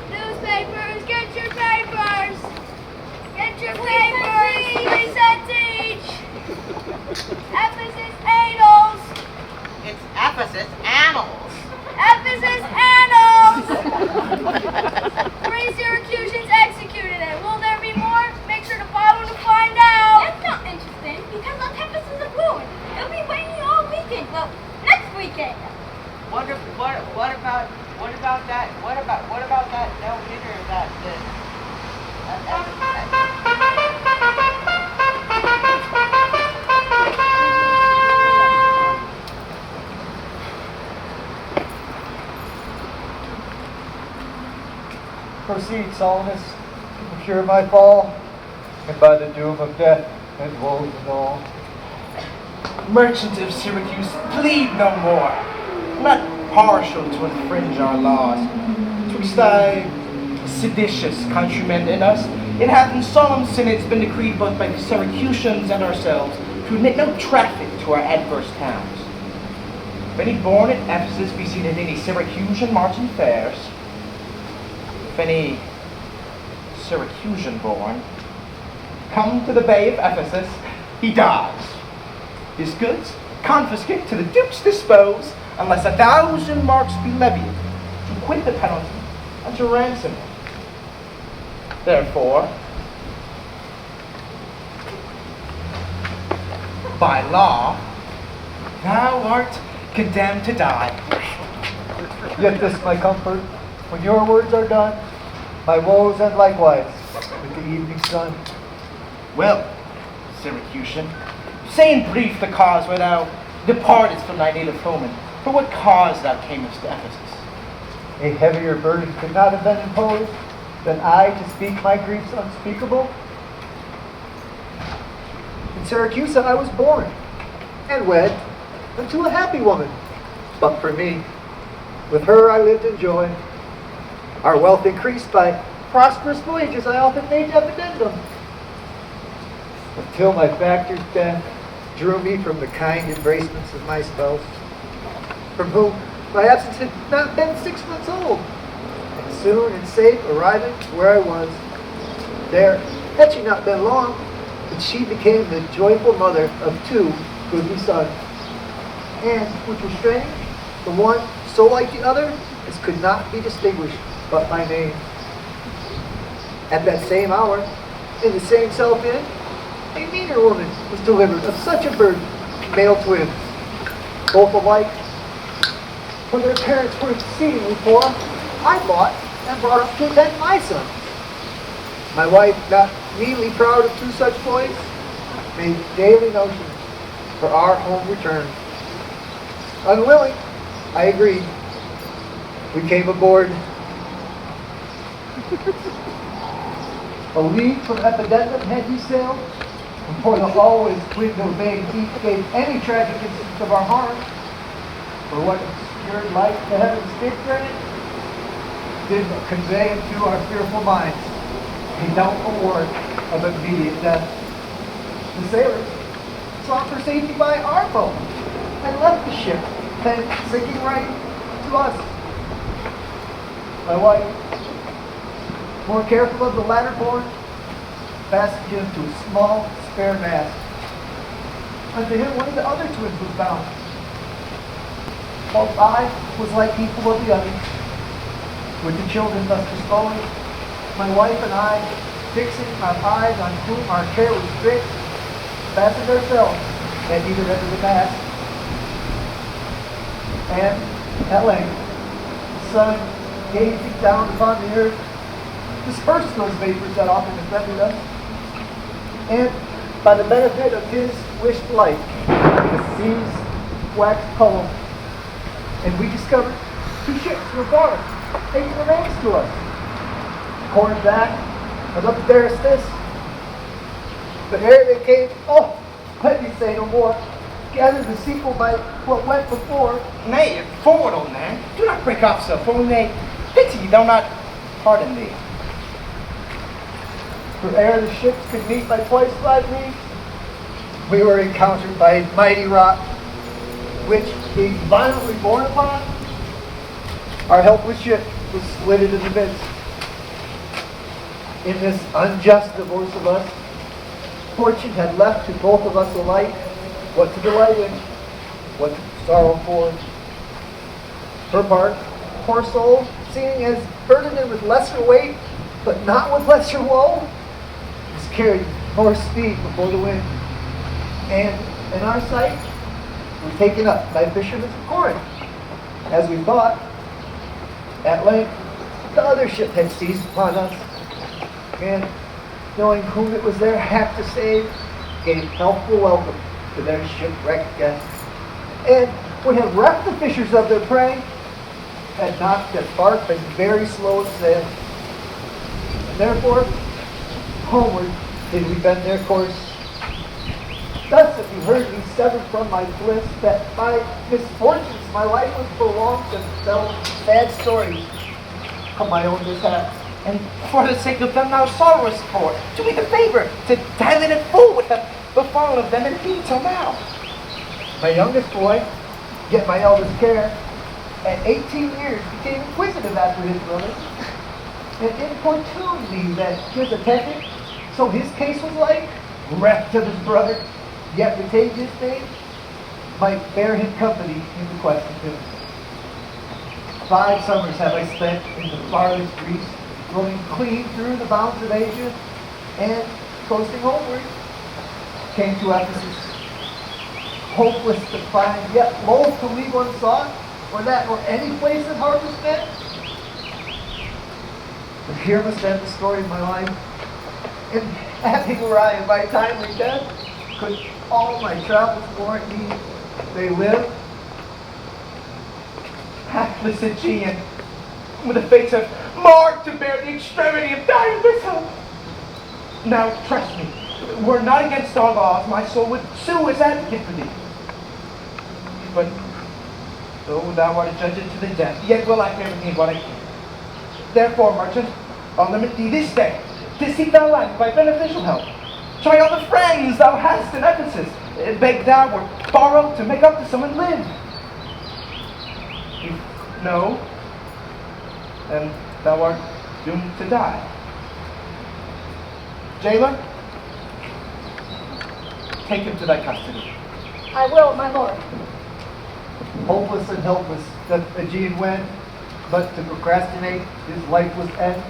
Newspapers, get your papers! Get your papers! 3 cents each! Ephesus annals! It's Ephesus annals. Ephesus annals! 3 Syracusans executed it. Will there be more? Make sure to follow to find out. That's not interesting because our Ephesus is ruined. It'll be raining all weekend. Well, next weekend. What about that no hitter Proceed, Solomon, to cure my fall, and by the doom of death and woes and all. Merchant of Syracuse, plead no more. Not partial to infringe our laws. Twixt thy seditious countrymen and us, it hath in solemn synods been decreed both by the Syracusans and ourselves to admit no traffic to our adverse towns. If any born at Ephesus be seen at any Syracusan marts and fairs, if any Syracusan born come to the bay of Ephesus, he dies. His goods confiscate to the Duke's dispose, unless 1,000 marks be levied to quit the penalty and to ransom him. Therefore, by law, thou art condemned to die. Yet this my comfort, when your words are done, my woes end likewise with the evening sun. Well, Syracusan, say in brief the cause where thou departedst from thy native home, and for what cause thou camest to Ephesus. A heavier burden could not have been imposed than I to speak my griefs unspeakable. In Syracuse I was born and wed unto a happy woman. But for me, with her I lived in joy. Our wealth increased by prosperous voyages I often made dividendum. Until my factor's death drew me from the kind embracements of my spouse, from whom my absence had not been 6 months old, and soon and safe arriving where I was. There had she not been long, but she became the joyful mother of 2 goodly sons, and, which was strange, the one so like the other as could not be distinguished but by name. At that same hour, in the same self-inn, a meaner woman was delivered of such a birth, male twins, both alike. When their parents were exceedingly poor, I bought and brought up to attend my son. My wife, not meanly proud of 2 such boys, made daily notions for our home return. Unwilling, I agreed. We came aboard. A league from Epidendum had we sailed, before the always window vague heat gave any tragic instance of our harm. For what obscured light the heavens did grant, did convey into our fearful minds a doubtful word of immediate death. The sailors sought for safety by our boat and left the ship, then sinking right to us. My wife, more careful of the latter born, fastened him to a small spare mast. Unto him one of the other twins was bound. Whilst I was like equal of the others. With the children thus disposed, my wife and I, fixing our eyes on whom our care was fixed, fastened ourselves at either end of the mast. And at length, the sun, gazing down upon the earth, dispersed those vapors that often offended us, and by the benefit of his wished light, the seas waxed calm, and we discovered 2 ships were barred, taking the names to us. According back, and up there is this. But ere they came, let me say no more. Gather the sequel by what went before. Nay, forward, old man. Do not break off so, for we may pity though not pardon thee. For ere the ships could meet by twice 5 leagues, we were encountered by a mighty rock, which, being violently borne upon, our helpless ship was split into the midst. In this unjust divorce of us, fortune had left to both of us alike what to delight in, what to sorrow for. Her part, poor soul, seeing as burdened with lesser weight, but not with lesser woe, was carried more speed before the wind, and in our sight, were taken up by fishermen of Corinth, as we thought. At length, the other ship had seized upon us, and knowing whom it was their hap to save, gave healthful welcome to their shipwrecked guests, and would have reft the fishers of their prey, had not that bark been very slow in sail. And therefore, homeward did we bend their course. Thus have you heard me severed from my bliss, that by misfortunes my life was prolonged, and tell sad stories of my own mishaps. And for the sake of them thou sorrowest for, do me the favor to dilate it full what hath befallen of them and me till now. My youngest boy, yet my eldest care, at 18 years became inquisitive after his brother, and importuned me that his attendant, so his case was like, reft of his brother, yet retained his name, might bear him company in the quest of him. 5 summers have I spent in the farthest Greece, roaming clean through the bounds of Asia, and, coasting homeward, came to Ephesus, hopeless to find, yet loath to leave unsought, or that or any place that harbors men. But here must end the story of my life. And having arrived by timely death, could all my travels warrant me they live? Hapless Aegean, with the fates have marked to bear the extremity of dying myself. Now, trust me, were not against our laws, my soul would sue as advocate for thee. But though thou art adjudged to the death, yet will I favor thee what I can. Therefore, merchant, I'll limit thee this day to seek thy life by beneficial help. Try all the friends thou hast in Ephesus, beg thou or borrow to make up to some and live. If no, then thou art doomed to die. Jailer, take him to thy custody. I will, my lord. Hopeless and helpless doth Aegean wend, but to procrastinate his lifeless end.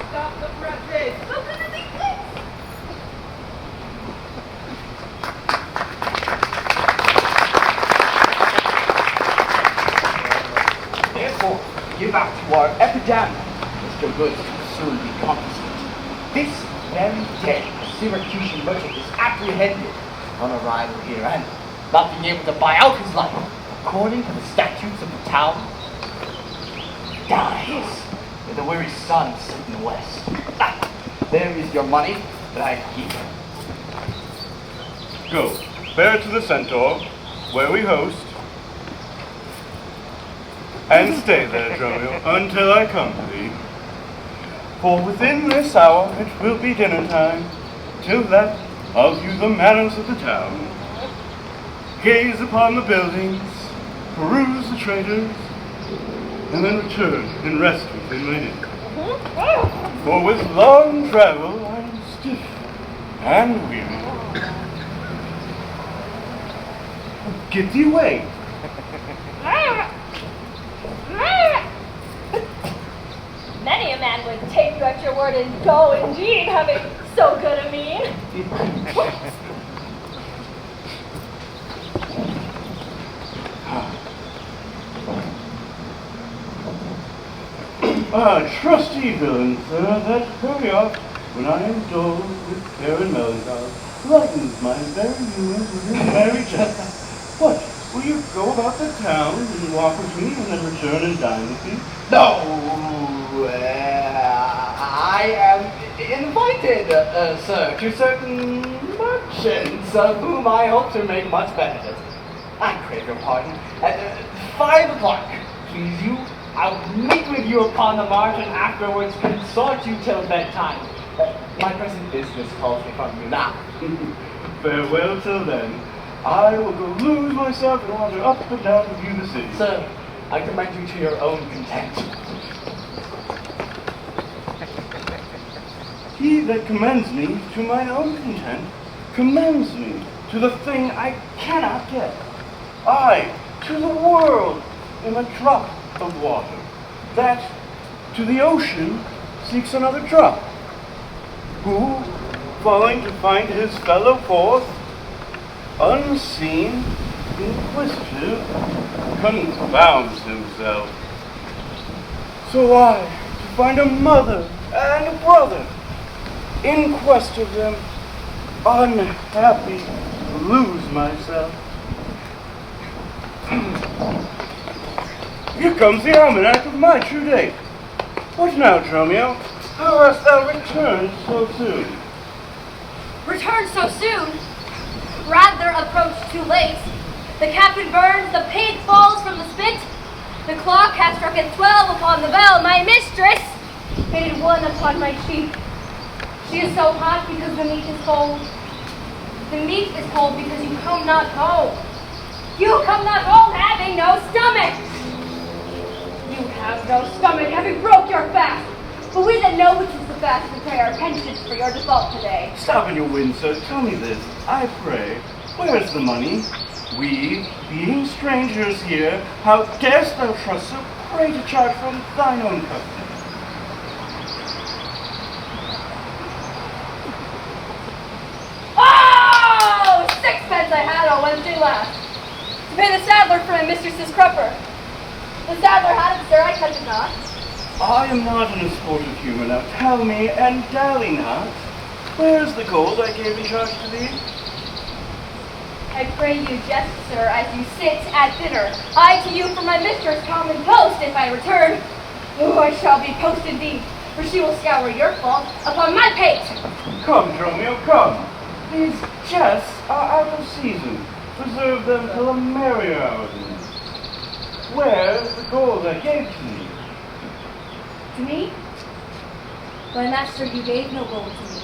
Stop the presses! Therefore, give out to our epidemic, Mr. Goods will soon be confiscated. This very day, a Syracusan merchant is apprehended on arrival here, and not being able to buy out his life, according to the statutes of the town, dies with the weary sun setting west. Ah, there is your money that I keep. Go, bear it to the centaur, where we host, and stay there, Dromio, until I come to thee. For within this hour it will be dinner time. Till that, I'll view the manners of the town, gaze upon the buildings, peruse the traders, and then return and rest within my inn. For with long travel I'm stiff and weary. Get thee away. Many a man would take you at your word and go indeed, having so good a mean. Trusty villain, sir, that hurry off when I am dull with care and melancholy, lightens my very humors with his merry jest. What, will you go about the town and walk with me and then return and dine with me? No, I am invited, sir, to certain merchants of whom I hope to make much benefit. I crave your pardon. At 5 o'clock, please you, I'll meet with you upon the march and afterwards consort you till bedtime. My present business calls me from you now. farewell till then. I will go lose myself and wander up and down to view the city. Sir, I commend you to your own content. He that commends me to my own content commends me to the thing I cannot get. I, to the world, am a drop of water, that to the ocean seeks another drop, who, falling to find his fellow forth, unseen, inquisitive, confounds himself. So I, to find a mother and a brother, in quest of them, unhappy, lose myself. Here comes the almanac of my true date. What now, Dromio? How hast thou returned so soon? Return so soon? Rather approach too late. The cabin burns, the pig falls from the spit. The clock has struck at 12 upon the bell. My mistress fitted one upon my cheek. She is so hot because the meat is cold. The meat is cold because you come not home. You come not home having no stomach. You have no stomach, having broke your fast. But we that know which is the fast will pay our pensions for your default today. Stop in your wind, sir. Tell me this, I pray. Where is the money? We, being strangers here, how darest thou trust so prey to charge from thine own custom? Oh! 6 pence I had on Wednesday last. To pay the saddler for my mistress's crupper. The saddler had it, sir, I touch it not. I am not in a sportive humor now. Tell me, and dally not. Where is the gold I gave in charge to thee? I pray you jest, sir, as you sit at dinner. I to you for my mistress common post, if I return. Oh, I shall be post indeed, for she will scour your fault upon my pate. Come, Dromio, come. These jests are out of season. Preserve them till a merrier hour. Where is the gold I gave to thee? To me? My master, you gave no gold to me.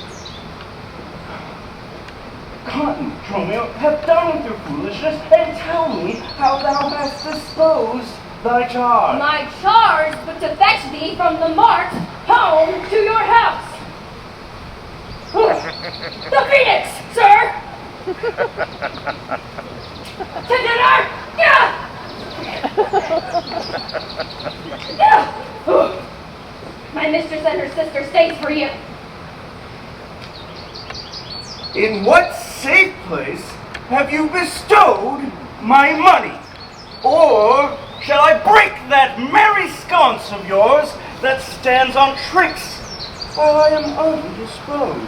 Come, Dromio, have done with your foolishness, and tell me how thou hast disposed thy charge. My charge but to fetch thee from the mart home to your house. The Phoenix, sir! To dinner! Yeah! Yeah! My mistress and her sister stays for you. In what safe place have you bestowed my money? Or shall I break that merry sconce of yours that stands on tricks while I am undisposed?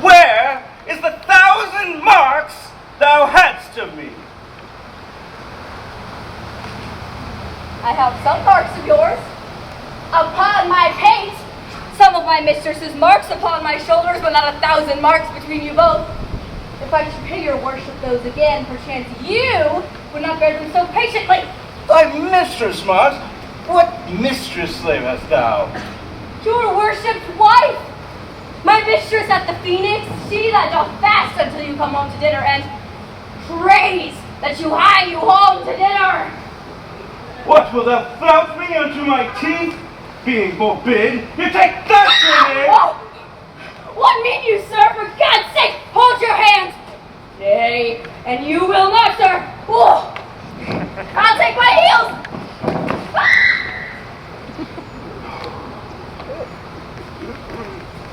Where is the 1,000 marks thou hadst of me? I have some marks of yours upon my pate, some of my mistress's marks upon my shoulders, but not 1,000 marks between you both. If I should pay your worship those again, perchance you would not bear them so patiently. Thy mistress, Mart? What mistress slave hast thou? Your worship's wife, my mistress at the Phoenix, she that doth fast until you come home to dinner, and prays that you hie you home to dinner. What, will thou flout me unto my teeth? Being forbid, you take that from me! Oh! What mean you, sir? For God's sake, hold your hands! Nay, and you will not, sir! Oh! I'll take my heels!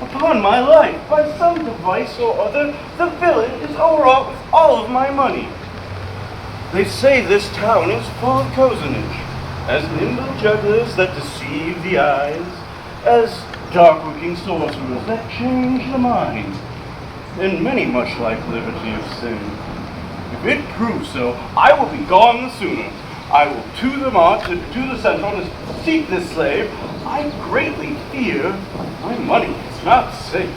Upon my life, by some device or other, the villain is overwrought with all of my money. They say this town is full of cozenage, as nimble jugglers that deceive the eyes, as dark-looking sorcerers that change the mind, and many much like liberty of sin. If it proves so, I will be gone the sooner. I will to the mart, to the central, and seek this slave. I greatly fear my money is not safe.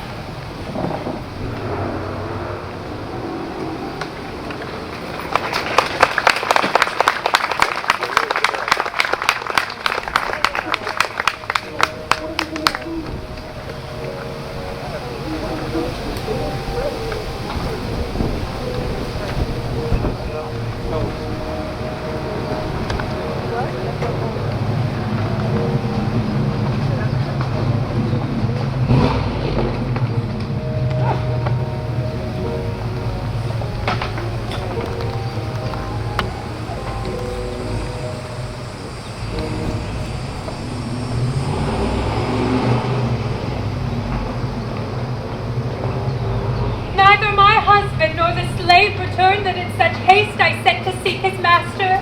slave returned that in such haste I sent to seek his master?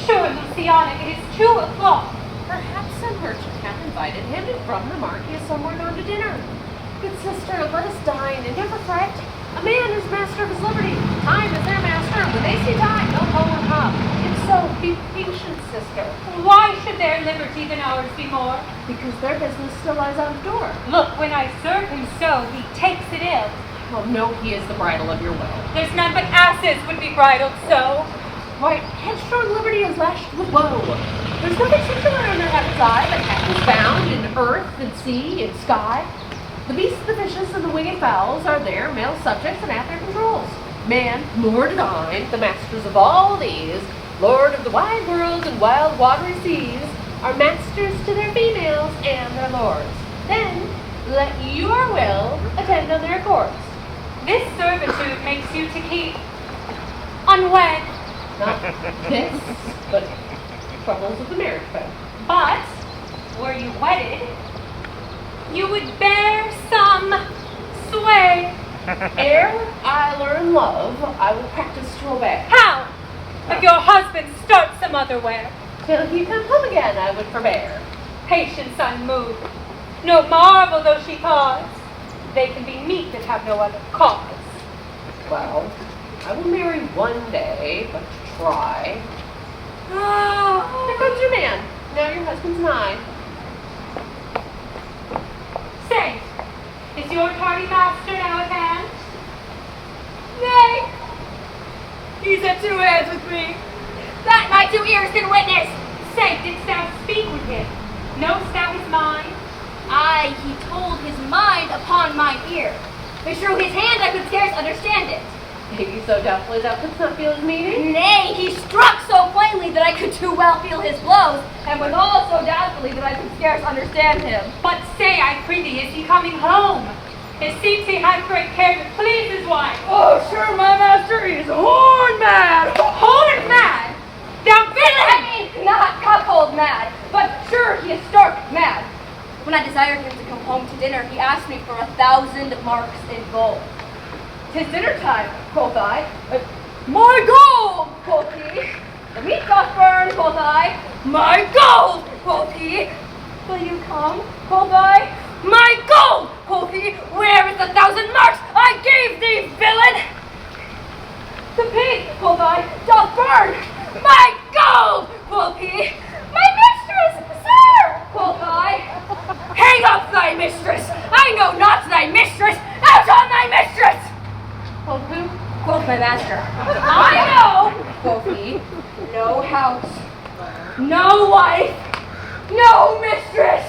Sure, Luciana, it is 2 o'clock. Perhaps some merchant hath invited him, and from the market is somewhere gone to dinner. Good sister, let us dine, and never fret. A man is master of his liberty. Time is their master. When they see time, they'll pull and come. If so, be patient, sister. Why should their liberty than ours be more? Because their business still lies out of door. Look, when I serve him so, he takes it ill. Well, no, he is the bridle of your will. There's none but asses would be bridled so. Why, headstrong liberty is lashed with woe. There's nothing singular under heaven's eye, but heaven is bound in earth and sea and sky. The beasts, the fishes, and the winged fowls are their male subjects and at their controls. Man, lord divine, the masters of all these, lord of the wide world and wild watery seas, are masters to their females and their lords. Then, let your will attend on their course. This servitude makes you to keep unwed. Not this, but troubles of the marriage bed. But, were you wedded, you would bear some sway. Ere I learn love, I will practice to obey. How? If your husband starts some other way. Till he come home again, I would forbear. Patience unmoved. No marvel though she cause. They can be meek that have no other cause. Well, I will marry one day, but to try. Here comes your man. Now your husband's nigh. Say, is your tardy master now at hand? Nay, he's at 2 hands with me. That my 2 ears can witness. Say, didst thou speak with him? Knowst thou his mind? Aye, he told his mind upon mine ear. But through his hand I could scarce understand it. Maybe so doubtfully thou couldst not feel his meaning? Nay, he struck so plainly that I could too well feel his blows, and withal so doubtfully that I could scarce understand him. But say, I prithee, is he coming home? It seems he had great care to please his wife. Oh, sure, my master, he is horn mad. Horn mad? Thou villain! I mean, not cuckold mad, but sure he is stark mad. When I desired him to come home to dinner, he asked me for 1,000 marks in gold. 'Tis dinner time, quoth I. My gold, quoth he. The meat doth burn, quoth I. My gold, quoth he. Will you come, quoth I. My gold, quoth he. Where is the 1,000 marks I gave thee, villain? The pig, quoth I, doth burn. My gold, quoth he. My mistress, sir, quoth I. Hang up thy mistress. I know not thy mistress. Out on thy mistress. Quoth who? Quoth my master. I know, quoth he. No house, no wife, no mistress.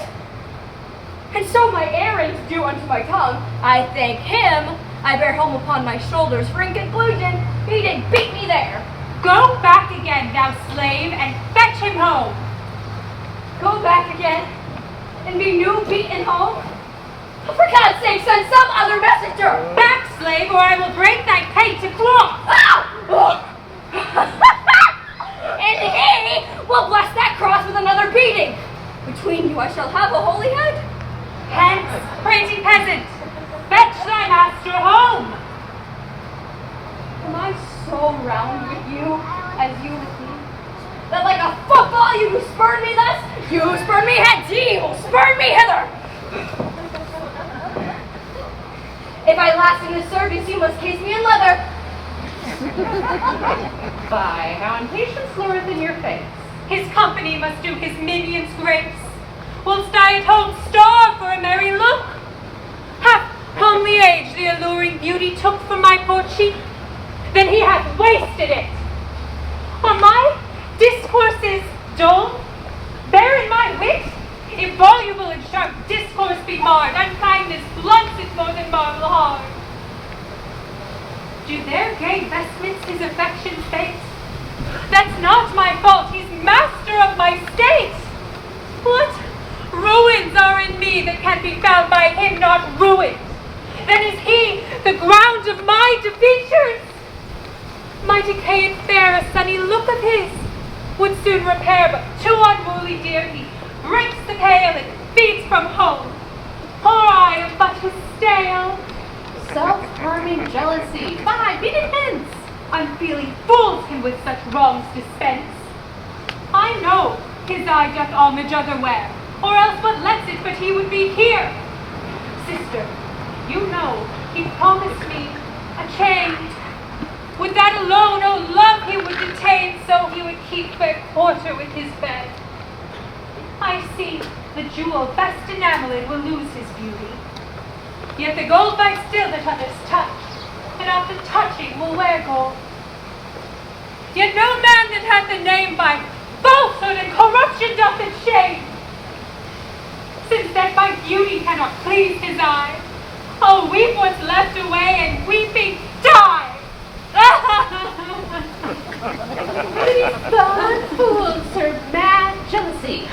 And so my errands due unto my tongue, I thank him I bear home upon my shoulders, for in conclusion, he did beat me there. Go back again, thou slave, and fetch him home. Go back again, and be new beaten home? For God's sake, send some other messenger! Back, slave, or I will break thy pate to cloth. And he will bless that cross with another beating. Between you I shall have a holy head. Hence, prating peasant, fetch thy master home. Am I so round with you as you with me? That like a football you who spurn me thus, you who spurn me hence, ye will spurn me hither. If I last in this service, you must case me in leather. Fie, how impatience lureth in your face. His company must do his minions grace. Whilst I at home starve for a merry look, hath homely age the alluring beauty took from my poor cheek, then he hath wasted it. On my discourses dull, barren my wit, if voluble and sharp discourse be marred, unkindness blunts it more than marble hard. Do their gay vestments his affections face? That's not my fault, he's master of my state. What ruins are in me that can be found by him not ruined? Then is he the ground of my defeatures? My decayed fair, a sunny look of his would soon repair, but too unruly dear he breaks the pail and feeds from home. Poor I am but his stale, Self-harming jealousy. Fie, beat it hence. Unfeeling fools can with such wrongs dispense. I know his eye doth homage otherwhere, or else what lets it but he would be here. Sister, you know he promised me a change. With that alone, oh love, he would detain, so he would keep fair quarter with his bed. I see the jewel best enamelled will lose his beauty. Yet the gold might still that others touch, and after touching will wear gold. Yet no man that hath the name by falsehood and corruption doth it shame. Since that my beauty cannot please his eye, I'll weep what's left away and weeping die. These fond fools serve mad jealousy.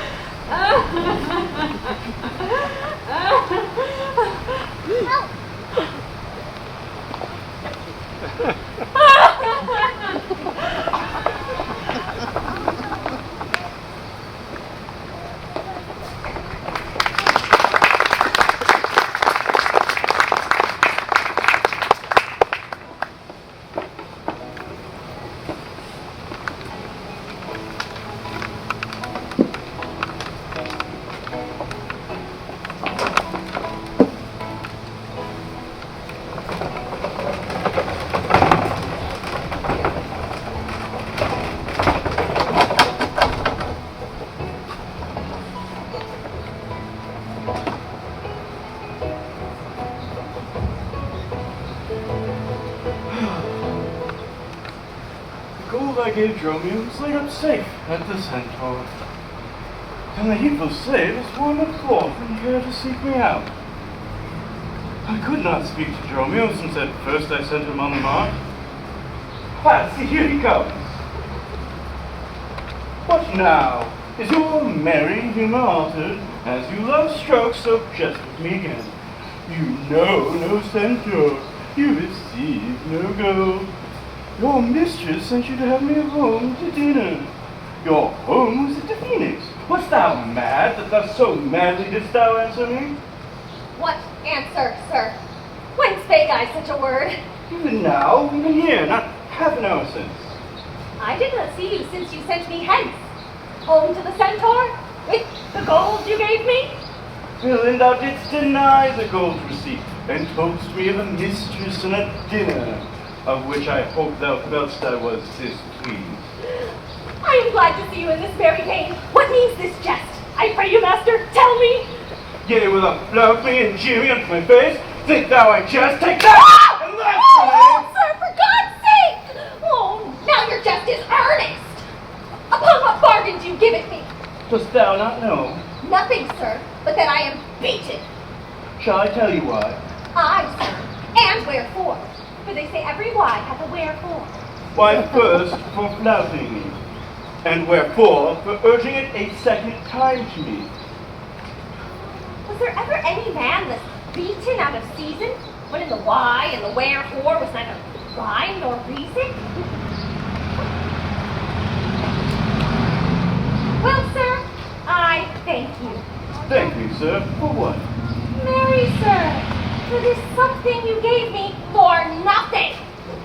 I gave Dromio was laid up safe at the Centaur, and the heedful slave is wandered forth and here to seek me out. I could not speak to Dromio since at first I sent him on the march. See, here he comes. What now? Is your merry humor altered, as you love strokes so jest with me again? You know no Centaur, you receive no gold. Your mistress sent you to have me home to dinner. Your home was at the Phoenix. Wast thou mad that thus so madly didst thou answer me? What answer, sir? When spake I such a word? Even now, even here, not half an hour since. I did not see you since you sent me hence. Home to the Centaur? With the gold you gave me? Villain, thou didst deny the gold receipt, and toldst me of a mistress and a dinner, of which I hope thou feltst I was displeased. I am glad to see you in this very vein. What means this jest? I pray you, master, tell me. Yea, wilt thou flout me and jeer me unto my face? Think thou I jest? Take that! And Oh, sir, for God's sake! Oh, now your jest is earnest. Upon what bargain do you give it me? Dost thou not know? Nothing, sir, but that I am beaten. Shall I tell you why? Aye, sir, and wherefore. For they say every why hath a wherefore. Why, first, for flouting me, and wherefore, for urging it a second time to me. Was there ever any man thus beaten out of season, when in the why and the wherefore was neither rhyme nor reason? Well, sir, I thank you. Thank you, sir. For what? Marry, sir, for this something you gave me for nothing.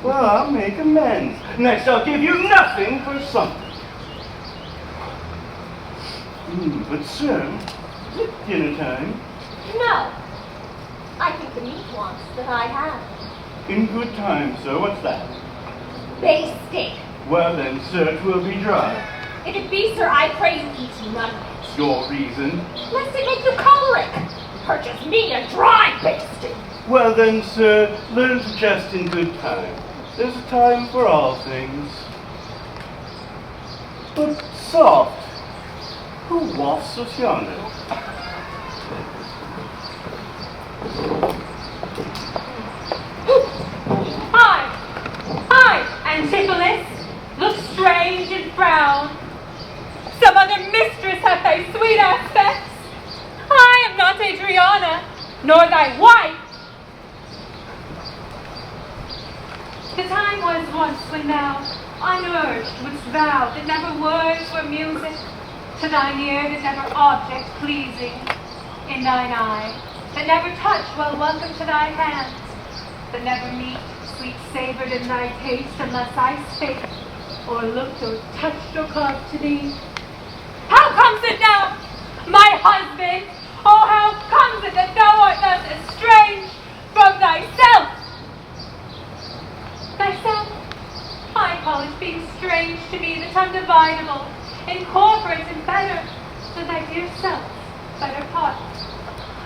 Well, I'll make amends. Next, I'll give you nothing for something. But, sir, is it dinner time? No. I think the meat wants that I have. In good time, sir. What's that? Bay steak. Well, then, sir, 'twill be dry. If it be, sir, I pray you eat none of it. Your reason? Lest it make you choleric. Purchase me a dry bay steak. Well, then, sir, learn to jest in good time. There's a time for all things. But soft, who wafts us yonder? Hi, Antipholus, look strange and frown. Some other mistress hath thy sweet aspects. I am not Adriana, nor thy wife. The time was once when thou, unurged, wouldst vow that never words were music, to thine ear that never object pleasing, in thine eye, that never touch well welcome to thy hands. that never meet, sweet-savored in thy taste, unless I spake, or looked, or touched, or carved to thee. How comes it now, my husband? Oh, how comes it that thou art thus estranged from thyself? Thyself? I call it being strange to me that's undividable, incorporate and better than thy dear self, better part.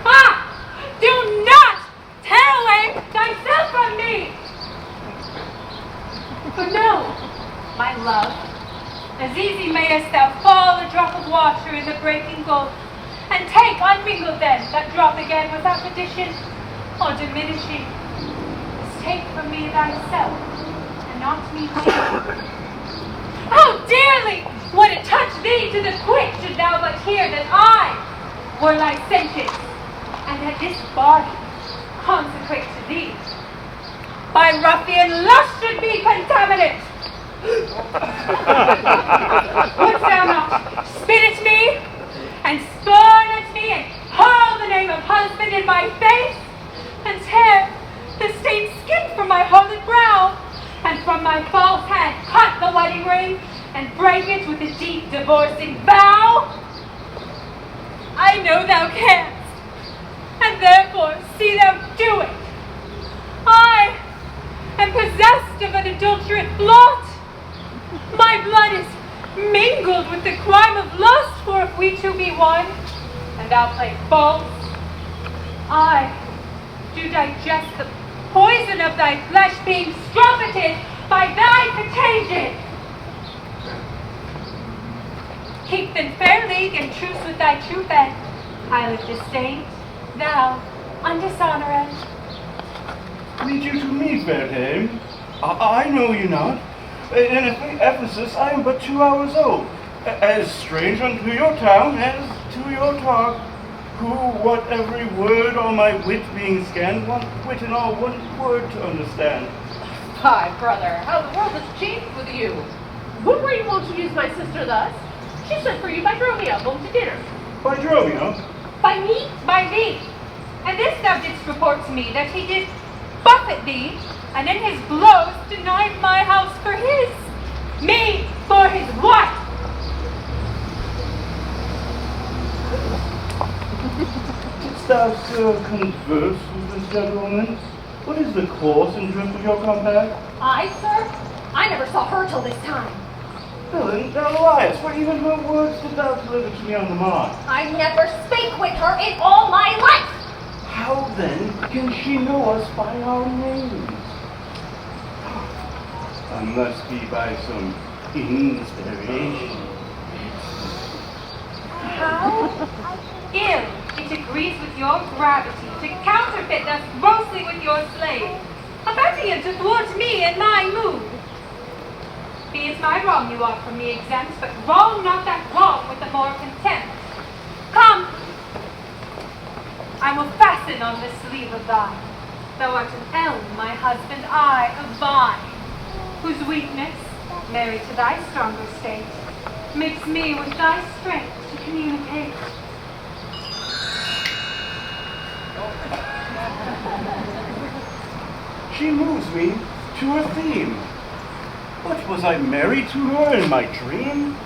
Ah! Do not tear away thyself from me! For no, my love, as easy mayest thou fall a drop of water in the breaking gulf, and take unmingled then that drop again without addition or diminishing. As take from me thyself, and not me too. How dearly would it touch thee to the quick should thou but hear that I were licentious, and that this body consecrate to thee. By ruffian lust should be contaminate. Wouldst thou not spit at me, and spurn at me, and hurl the name of husband in my face, and tear the stained skin from my harlot brow, and from my false hand cut the wedding ring, and break it with a deep divorcing vow? I know thou canst, and therefore see thou do it. I am possessed of an adulterate blot. My blood is mingled with the crime of lust, for if we two be one, and thou play false, I do digest the poison of thy flesh, being strumpetted by thy contagion. Keep then fair league and truce with thy true bed, Pilot disdained, thou undishonored. Lead you to me, fair dame. I know you not. In Ephesus I am but 2 hours old, as strange unto your town as to your talk. Who, what every word, all my wit being scanned, want wit and all one word to understand. Hi, brother, how the world has changed with you. When were you wont to use my sister thus? She sent for you by Dromio home to dinner. By Dromio? By me, by thee. And this thou didst report to me, that he did buffet thee, and in his blows denied my house for his, me for his wife. Didst thou, sir, converse with this gentleman? What is the course and drift of your compact? I, sir? I never saw her till this time. Villain, thou liest, for even her words did thou deliver to me on the mark. I never spake with her in all my life. How then can she know us by our names? Unless be by some inspiration. How ill it agrees with your gravity to counterfeit thus grossly with your slave, abetting him to thwart me in my mood. Be it my wrong you are from me exempt, but wrong not that wrong with the more contempt. Come, I will fasten on this sleeve of thine. Thou art an elm, my husband, I a vine, whose weakness, married to thy stronger state, makes me with thy strength to communicate. She moves me to her theme. What, was I married to her in my dream?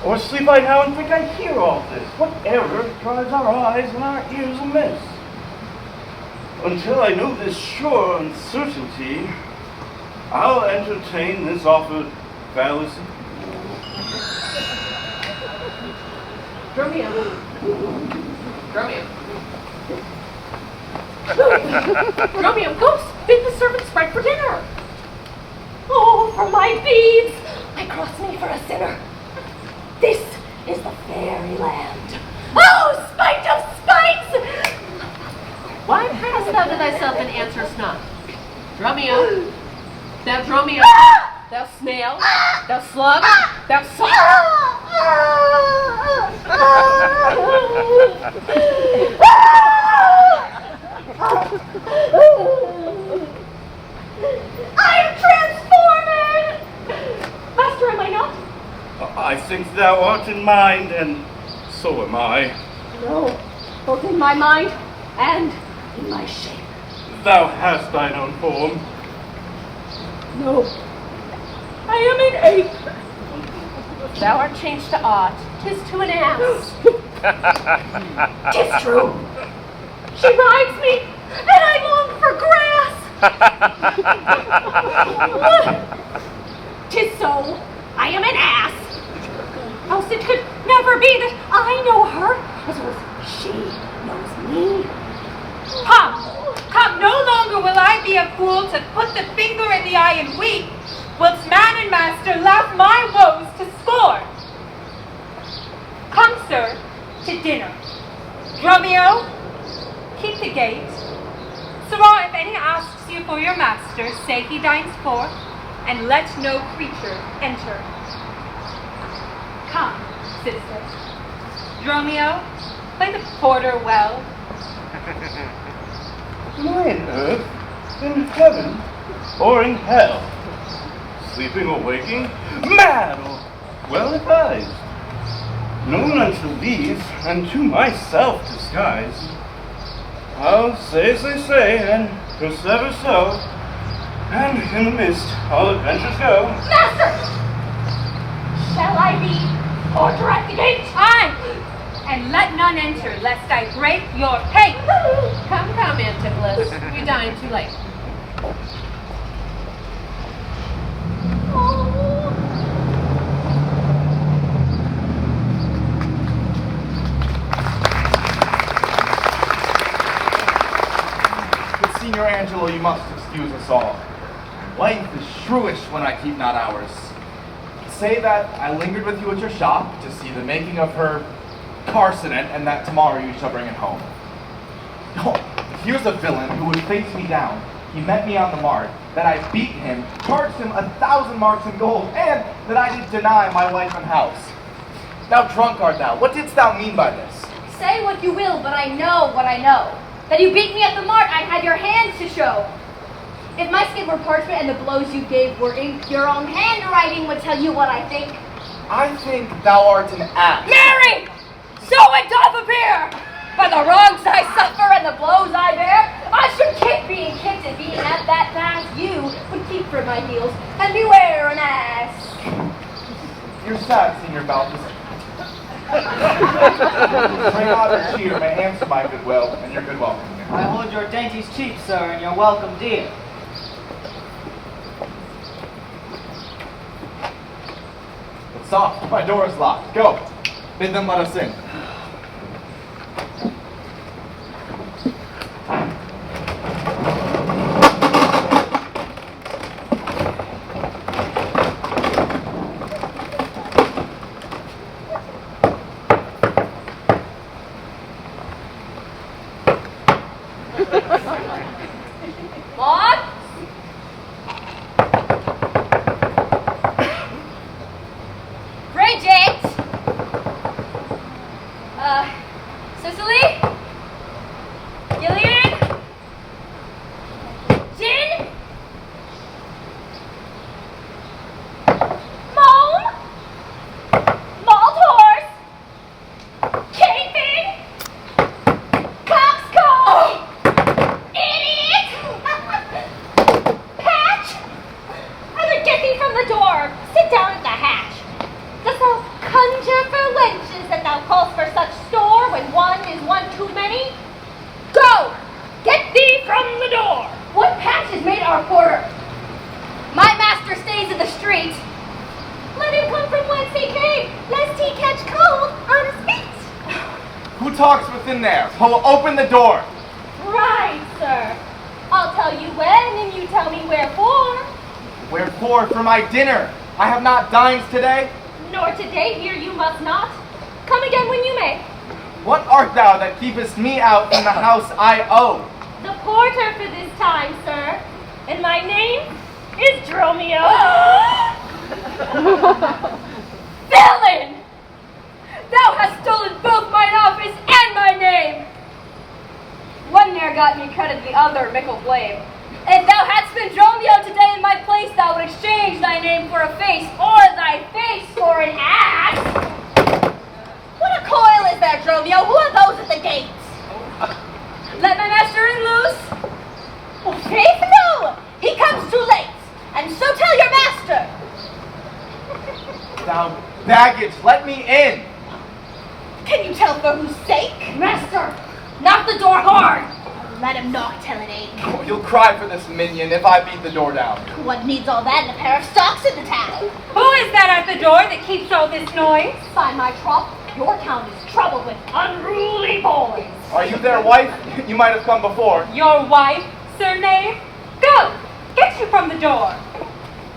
Or sleep I now and think I hear all this? What error drives our eyes and our ears amiss? Until I know this sure uncertainty, I'll entertain this offered fallacy. Dromio. Dromio. Dromio, go bid the servants spread for dinner. Oh, for my beads! I cross me for a sinner. This is the fairyland. Oh, spite of spites! Why hidest thou to thyself and answerest not? Dromio, thou Dromio, thou snail, thou slug, thou I am transformed! Master, am I not? I think thou art in mind, and so am I. No, both in my mind and in my shape. Thou hast thine own form. No, I am an ape. Thou art changed to aught. 'Tis to an ass. 'Tis true. She rides me, and I long for grass. 'Tis so. I am an ass. Else it could never be that I know her as well as she knows me. Come, no longer will I be a fool to put the finger in the eye and weep, whilst man and master laugh my woes to scorn. Come, sir, to dinner. Romeo, keep the gate. Sirrah, if any asks you for your master, say he dines forth, and let no creature enter. Come, sister. Romeo, play the porter well. Am I in earth, in heaven, or in hell? Sleeping or waking, mad or well advised? Known unto these, and to myself disguised. I'll say as they say, and persever so, and in the mist all adventures go. Master! Shall I be porter at the gate? Aye, and let none enter, lest I break your pate. Come, Antipholus. We dine too late. But Signor Angelo, you must excuse us all. Life is shrewish when I keep not hours. Say that I lingered with you at your shop to see the making of her carcinet, and that tomorrow you shall bring it home. Oh, here's a villain who would face me down. He met me on the mart, that I beat him, charged him 1,000 marks in gold, and that I did deny my wife and house. Now drunk art thou, what didst thou mean by this? Say what you will, but I know what I know. That you beat me at the mart, I had your hands to show. If my skin were parchment and the blows you gave were ink, your own handwriting would tell you what I think. I think thou art an ass. Mary! So it doth appear! By the wrongs I suffer and the blows I bear, I should kick being kicked, and being at that pass, you would keep from my heels and beware an ass. You're sad, Signor Balthazar. Pray God and cheer may answer my goodwill and your good welcome. I hold your dainties cheap, sir, and your welcome dear. But soft, my door is locked. Go, bid them let us in. Maud? Bridget? Cicely? Gillian? Jin? Mom? Malt horse? Caping? Coxcomb? Idiot! Patch! I would get thee from the door. Sit down at the hatch. Dost thou conjure for wenches that thou call'st for such store when one is one too many? Go! Get thee from the door! What patch has made our porter? My master stays in the street. Let him come from whence he came, lest he catch cold on his feet. Who talks within there? Oh, open the door. Right, sir. I'll tell you when, and you tell me wherefore. Wherefore? For my dinner. I have not dined today. Nor today here you must not. Come again when you may. What art thou that keepest me out in the house I owe? The porter for this time, sir. And my name is Dromio. Villain! Thou hast stolen both mine office and my name. One ne'er got me credit, the other mickle blame. If thou hadst been Dromio today in my place, thou would exchange thy name for a face, or thy face for an ass. What a coil is that, Dromio? Who are those at the gates? Let my master in loose. thou baggage? Let me in! Can you tell for whose sake? Master, knock the door hard. Let him knock till it ache. Oh, you'll cry for this minion if I beat the door down. What needs all that in a pair of stocks in the town? Who is that at the door that keeps all this noise? By my troth, your town is troubled with unruly boys. Are you their wife? You might have come before. Your wife, Sir Knave? Go! Get you from the door!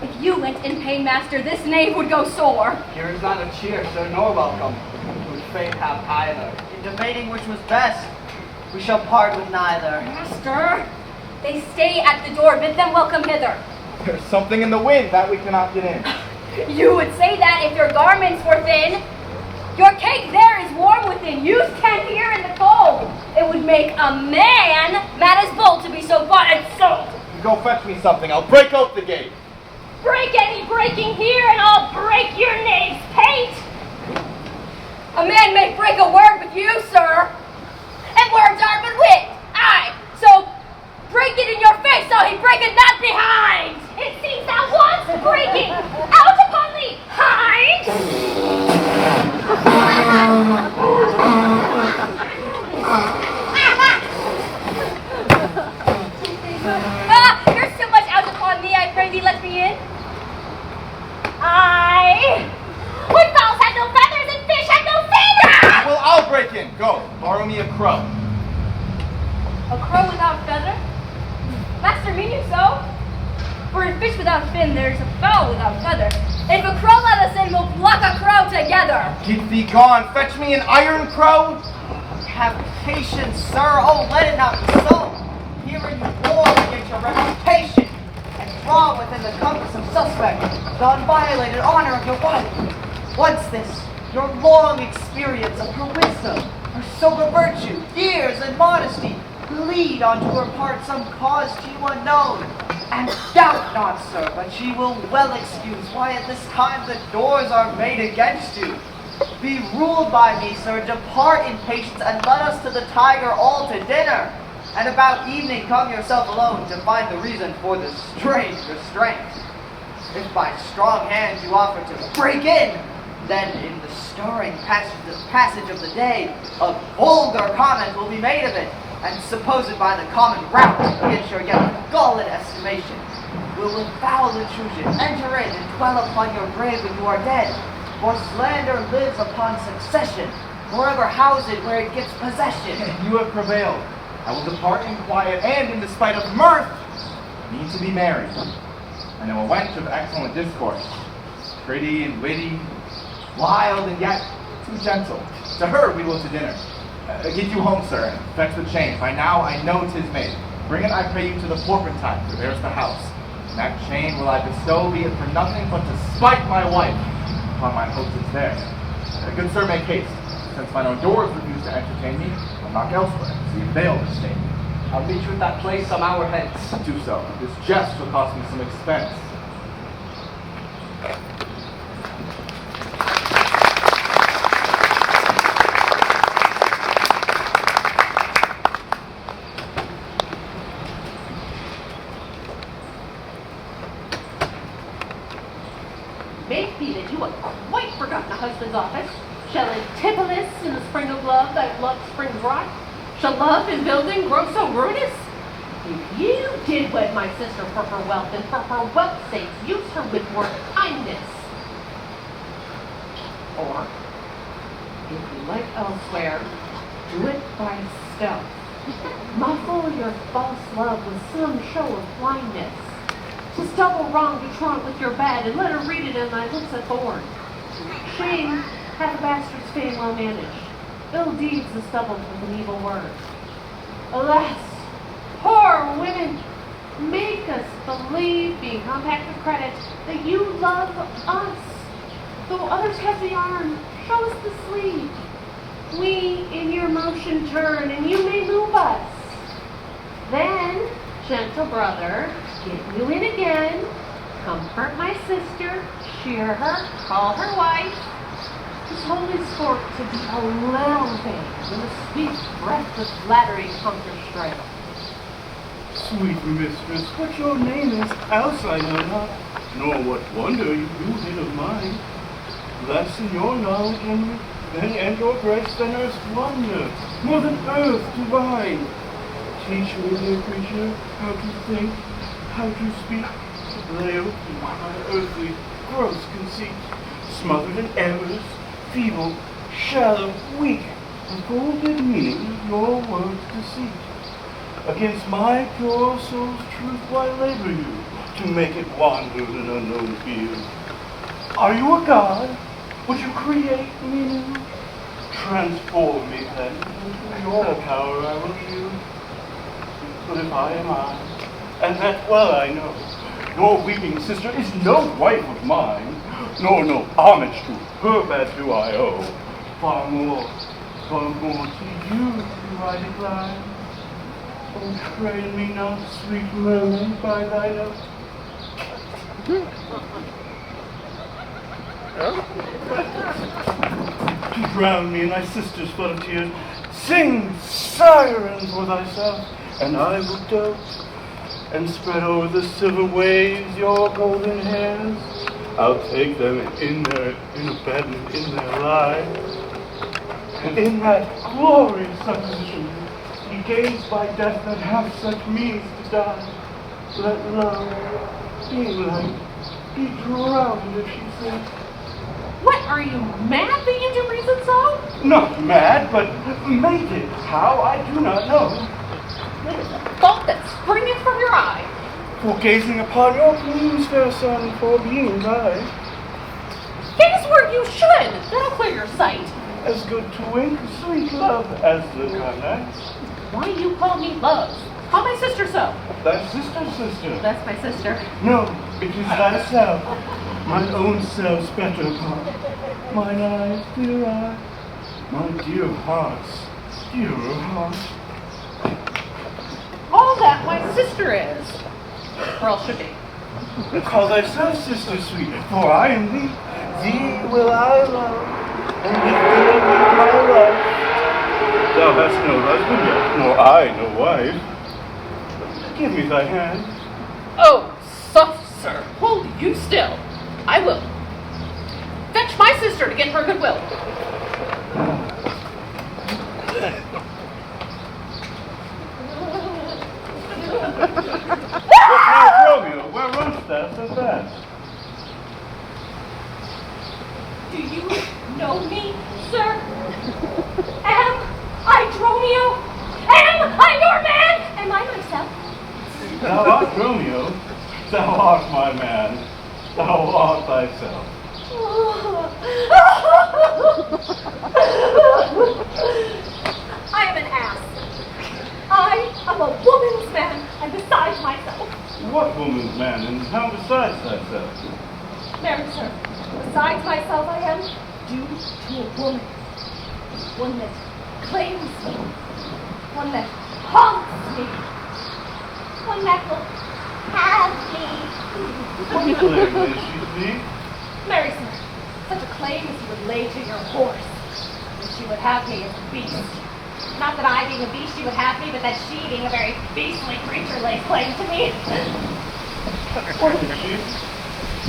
If you went in pain, master, this knave would go sore. Here is not a cheer, sir, nor welcome. Would fain have either. In debating which was best, we shall part with neither. Master, they stay at the door. Bid them welcome hither. There's something in the wind that we cannot get in. You would say that if your garments were thin. Your cake there is warm within. You stand here in the cold. It would make a man mad as bull to be so bought and sold. Go fetch me something. I'll break out the gate. Break any breaking here, and I'll break your knave's pate. A man may break a word with you, sir, and words are but wit. Aye, so break it in your face, so he break it not behind. It seems thou wants breaking out upon the hind. You're so much out upon me, I pray thee let me in. Aye. When fowls had no feathers and fish had no fin! Well, I'll break in. Go, borrow me a crow. A crow without feather? Master, mean you so? For in fish without fin, there's a fowl without feather. If a crow let us in, we'll pluck a crow together. Get thee gone. Fetch me an iron crow. Have patience, sir. Oh, let it not be so. Herein you war against your reputation and draw within the compass of suspect the unviolated honor of your wife. What's this? Your long experience of her wisdom, her sober virtue, years and modesty lead onto her part some cause to you unknown. And doubt not, sir, but she will well excuse why at this time the doors are made against you. Be ruled by me, sir. Depart in patience and let us to the Tiger all to dinner. And about evening come yourself alone to find the reason for this strange restraint. If by strong hands you offer to break in, then in the stirring passage of the day, a vulgar comment will be made of it, and supposed by the common rout against your yet galled estimation, will with foul intrusion enter in and dwell upon your grave when you are dead. For slander lives upon succession, forever housed where it gets possession. You have prevailed. I will depart in quiet and, in despite of mirth, mean to be married. I know a wench of excellent discourse, pretty and witty, wild and yet too gentle. To her we will to dinner. Get you home, sir, and fetch the chain. By now I know 'tis made. Bring it, I pray you, to the porpentine, for there's the house. And that chain will I bestow, be it for nothing but to spite my wife. Upon mine hopes it's there. Good sir, make haste. Since mine own doors refuse to entertain me, I'll knock elsewhere, see if they'll disdain me. I'll meet you at that place some hour hence. Do so. This jest will cost me some expense. May it be that you have quite forgotten a husband's office. Shall Antipholus in the spring of love thy love springs rot? Shall love in building grow so ruinous? If you did wed my sister for her wealth, and for her wealth's sake use her with more kindness. Or, if you like elsewhere, do it by stealth. Muffle your false love with some show of blindness. 'Tis double wrong to traunt with your bed, and let her read it in thy lips a thorn. Shame hath a bastard's fame well managed. Ill deeds is doubled with an evil word. Alas, poor women, make us believe, being compact of credit, that you love us. Though others have the arm, show us the sleeve. We in your motion turn, and you may move us. Then, gentle brother, get you in again, comfort my sister, cheer her, call her wife. Tis holy sport to be a little vain when the sweet breath of flattery comes your strength. Sweet mistress, what your name is, else I know not, nor what wonder you do hit of mine. less in your knowledge and your grace than earth's wonder, more than earth divine. Teach me, dear creature, how to think, how to speak, to lay open my earthly gross conceit, smothered in errors, feeble, shallow, weak, the folded meaning of your words deceit. Against my pure soul's truth, why labor you to make it wander in unknown field? Are you a god? Would you create me new? Transform me then, into your power I will yield. But if I am I, and that well I know, your weeping sister is no wife of mine, nor no homage to her bad do I owe. Far more to you do I decline. Oh, train me not, sweet mermaid, by thy note. To drown me in thy sister's flood of tears, sing sirens for thyself, and I will dote, and spread over the silver waves your golden hairs. I'll take them in abandonment in their lives, and in that glorious supposition he gains by death that hath such means to die. Let love, being light, be drowned if she sings. What, are you mad that you do reason so? Not mad, but mated. How, I do not know. It is a fault that springeth from your eye. For gazing upon your plumes, fair son, for being thy, Gaze where you should. That'll clear your sight. as good to wink, sweet love, as the night. Why do you call me love? Call my sister so. Thy sister's sister. That's my sister. No, it is thyself, mine own self's better part. Mine eyes, dear eye, my dear heart's dearer heart. All that my sister is. Or else should be. Call thyself sister sweet, for I am thee. Thee will I love, and with thee will my life. Thou hast no husband yet, nor I no wife. Give me thy hand. Oh, soft sir, hold you still. I will. Fetch my sister to get her goodwill. What now, Romeo? Where runn'st thou so fast? Do you know me, sir? Am I Dromio? Am I your man? Am I myself? Thou art Romeo. Thou art my man. Thou art thyself. I am an ass. I am a woman's man, and besides myself. What woman's man, and how besides thyself? Marry, sir, besides myself I am due to a woman. One that claims me. One that haunts me. One that will have me. What claim is she thee? Marry, sir, such a claim as you would lay to your horse. That she would have me as a beast. Not that I, being a beast, she would have me, but that she, being a very beastly creature, lays claim to me. What is she?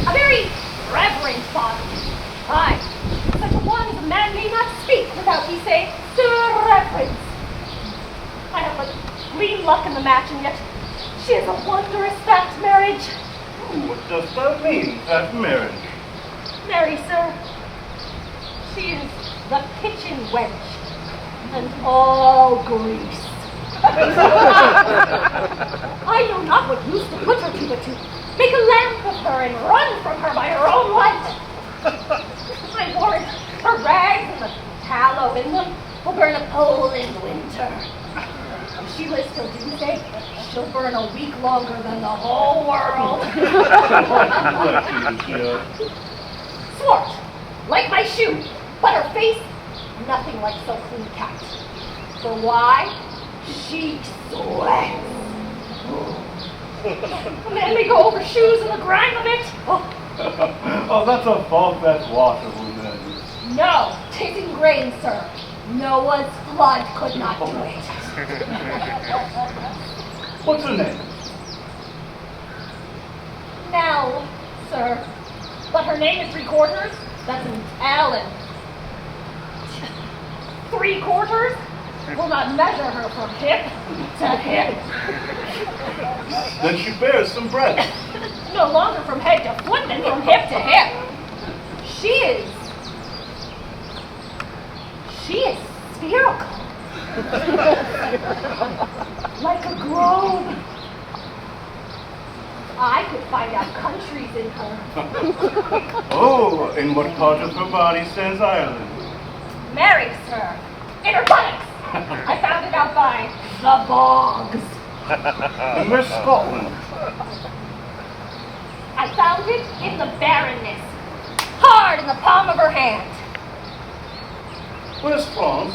A very reverend father. Aye, such a one as a man may not speak without he say, Sir Reverence. I have but green luck in the match, and yet she is a wondrous fat marriage. What dost thou mean, that marriage? Marry, sir, she is the kitchen wench, and all grease. I know not what use to put her to, but to make a lamp of her and run from her by her own light. I warrant her rags and the tallow in them will burn a Poland winter. If she lives till doomsday, she'll burn a week longer than the whole world. Swart, like my shoe, but her face, nothing like so clean cat. For why? She sweats. A man may go over shoes in the grime of it. Oh, that's a fault that's washable, then. No, 'tis ingrained, sir. Noah's flood could not do it. What's her name? Nell, sir. But her name is 3/4. That's an Allen. 3/4 will not measure her from hip to hip. Then she bears some breadth. No longer from head to foot than from hip to hip. She is spherical. Like a globe. I could find out countries in her. Oh, in what part of her body stands Ireland? Mary, sir. In her buttocks. I found it out by the bogs. And where's Scotland? I found it in the barrenness. Hard in the palm of her hand. Where's France?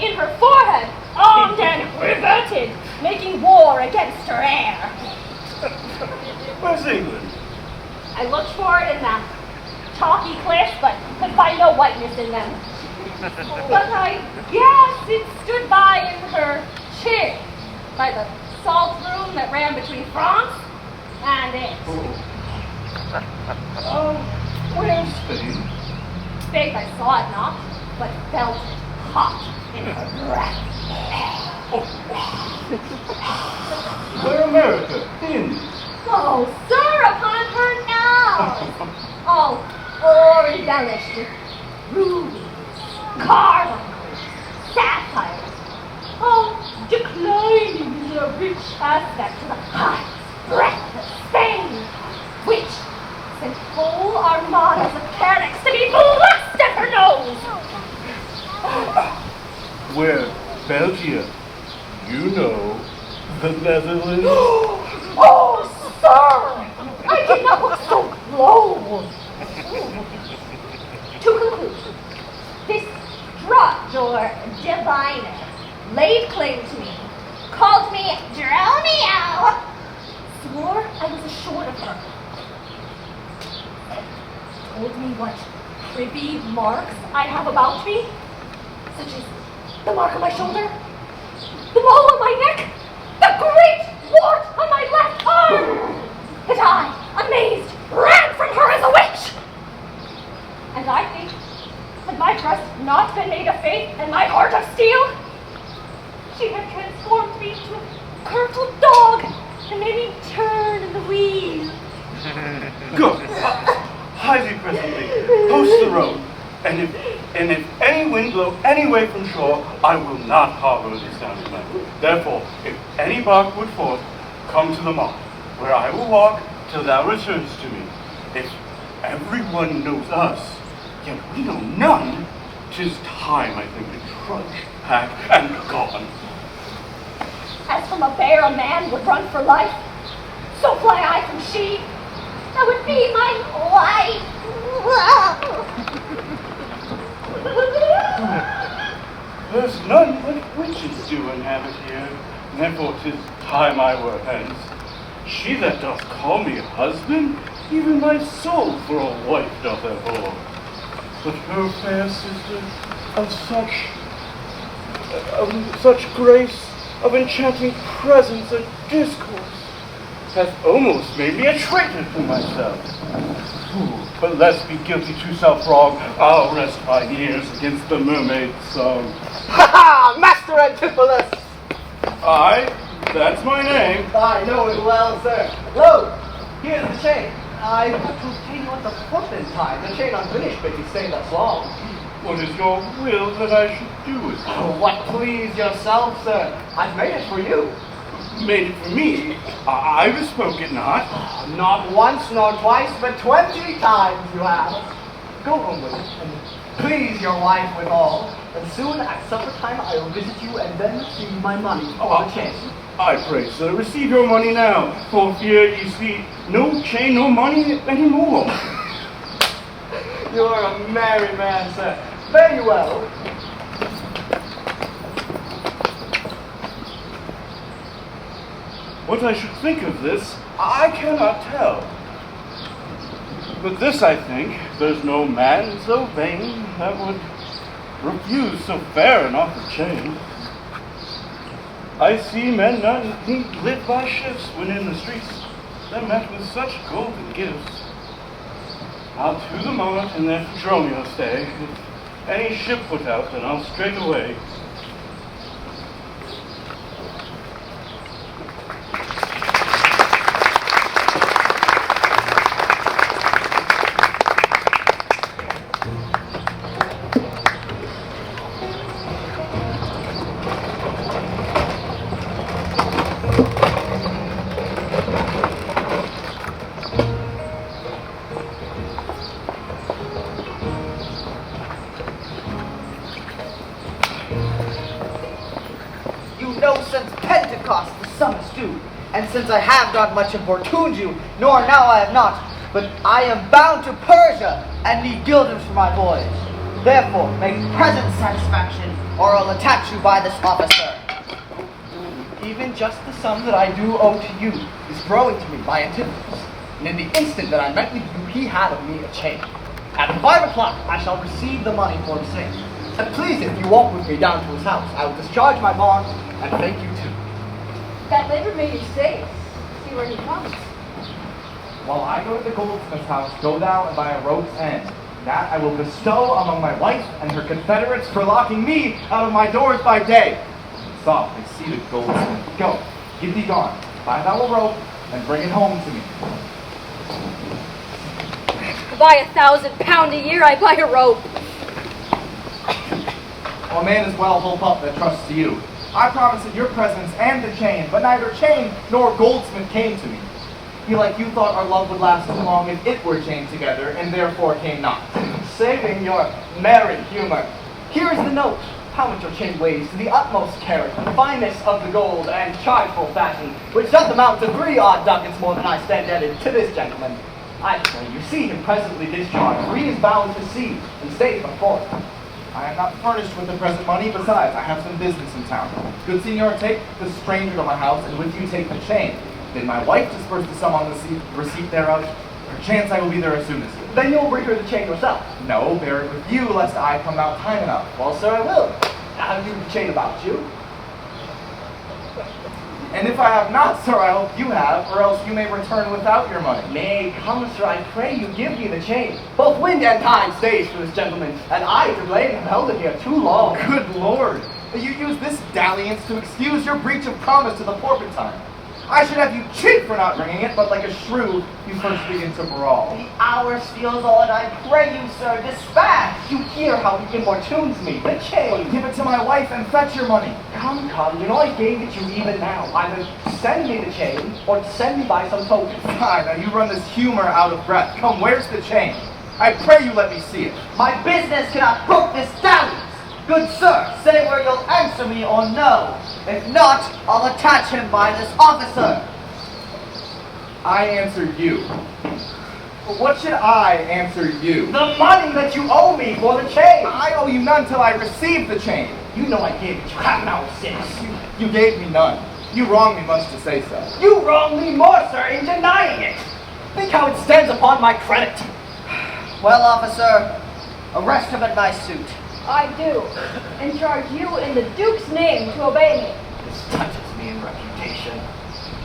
In her forehead. Armed and reverted. Making war against her heir. Where's England? I looked for it in the chalky cliffs, but could find no whiteness in them. But I guess it stood by in her chin, by the salt room that ran between France and it. Where's Spain? Faith, I saw it not, but felt it hot in her breath. Where America? Indies? Oh, sir, upon her nose! All o'er-embellished with rubies, carbuncles, sapphires, all declining in their rich aspect to the highest breadth of Spain, which sent whole armadas of canics to be blessed at her nose! Where Belgium? You know, the Netherlands. Oh, sir! I did not look so low. To conclude, this drudge or diviner laid claim to me, called me Dromio, swore I was assured of her, told me what privy marks I have about me, such as the mark on my shoulder, the mole on my neck, the great wart on my left arm, that I, amazed, ran from her as a witch. And I think, had my trust not been made of faith and my heart of steel, she had transformed me to a curdled dog and made me turn in the wheel. Good. Hie thee presently. Post the road. And if any wind blow any way from shore, I will not harbor this sounding land. Therefore, if any bark would forth, come to the mark, where I will walk till thou returns to me. If everyone knows us, yet we know none, 'tis time, I think, to trudge, pack, and be gone. As from a bear a man would run for life, so fly I from she. That would be my life. There's none but witches do inhabit here, therefore 'tis time I were hence. She that doth call me husband, even my soul for a wife doth abhor. But her fair sister, of such grace, of enchanting presence and discourse, hath almost made me a traitor to myself. But lest be guilty to self-wrong, I'll rest my ears against the mermaid's song. Ha ha! Master Antipholus! Aye, that's my name. I know it well, sir. Lo, here's the chain. I hope to obtain you at the foot in time. The chain unfinished, but you say that's long. What is your will that I should do with it? Oh, what please yourself, sir. I've made it for you. Made it for me? I bespoke it not. Not once, nor twice, but 20 times you have. Go home with it, and please your wife withal. And soon at supper time I will visit you and then receive my money for the chain. I pray, sir, receive your money now, for fear you see no chain, no money anymore. You are a merry man, sir. Fare you well. What I should think of this, I cannot tell. But this I think, there's no man so vain that would refuse so fair an offered chain. I see men not need live by shifts when in the streets they're met with such golden gifts. I'll to the moment and let Dromio stay. If any ship put out, then I'll straight away. And since I have not much importuned you, nor now I have not, but I am bound to Persia, and need guilders for my voyage. Therefore, make present satisfaction, or I'll attach you by this officer. Even just the sum that I do owe to you is growing to me by Antipholus, and in the instant that I met with you, he had of me a chain. At 5 o'clock, I shall receive the money for the same. And please, if you walk with me down to his house, I will discharge my bond, and thank you too. That labor made you safe. See where he comes. While I go to the goldsmith's house, go thou and buy a rope's end. That I will bestow among my wife and her confederates for locking me out of my doors by day. Softly, see the goldsmith. Go, get thee gone. Buy thou a rope and bring it home to me. I buy £1,000 a year, I buy a rope. Well, a man is well holp up that trusts to you. I promised your presence and the chain, but neither chain nor goldsmith came to me. Belike you thought our love would last too long if it were chained together, and therefore came not. Saving your merry humor, here is the note. How much your chain weighs to the utmost carat, fineness of the gold, and chargeful fashion, which doth amount to 3 odd ducats more than I stand indebted to this gentleman. I pray you see him presently discharged, for he is bound to sea, and stays before him. I am not furnished with the present money, besides I have some business in town. Good signor, take the stranger to my house, and with you take the chain. Then my wife disperse the sum on the receipt thereof. Perchance I will be there as soon as you. Then you will bring her the chain yourself. No, bear it with you, lest I come out time enough. Well, sir, I will. Now have you the chain about you? And if I have not, sir, I hope you have, or else you may return without your money. Nay, come, sir, I pray you give me the chain. Both wind and time stays for this gentleman, and I, to blame, have held it here too long. Good Lord! You use this dalliance to excuse your breach of promise to the porpentine. I should have you cheat for not bringing it, but like a shrew, you first begin to brawl. The hour steals on, I pray you, sir, dispatch. You hear how he importunes me. The chain. Give it to my wife and fetch your money. Come, you know I gave it you even now. Either send me the chain, or send me by some token. Fine, now you run this humor out of breath. Come, where's the chain? I pray you let me see it. My business cannot brook this dalliance. Good sir, say where you'll answer me or no. If not, I'll attach him by this officer. I answer you. What should I answer you? The money that you owe me for the chain. I owe you none till I receive the chain. You know I gave it you half an hour since. You gave me none. You wrong me much to say so. You wrong me more, sir, in denying it. Think how it stands upon my credit. Well, officer, arrest him at my suit. I do, and charge you in the Duke's name to obey me. This touches me in reputation.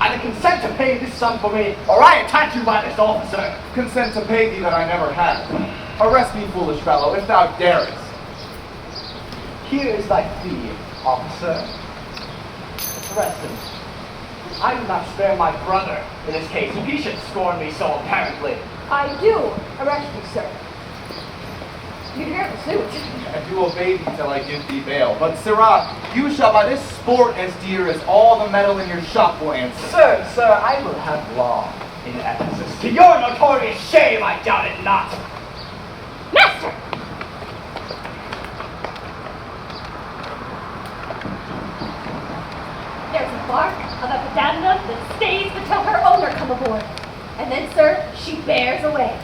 Either consent to pay this sum for me, or I attach you by this officer. Consent to pay thee that I never had. Arrest me, foolish fellow, if thou darest. Here is thy fee, officer. Arrest him. I would not spare my brother in this case, if he should scorn me so apparently. I do arrest you, sir. You hear the suit. I do obey thee till I give thee bail. But, sirrah, you shall by this sport as dear as all the metal in your shop will answer. Sir, I will have law in Ephesus. To your notorious shame, I doubt it not. Master! There's a bark of a pedanda that stays until her owner come aboard. And then, sir, she bears away.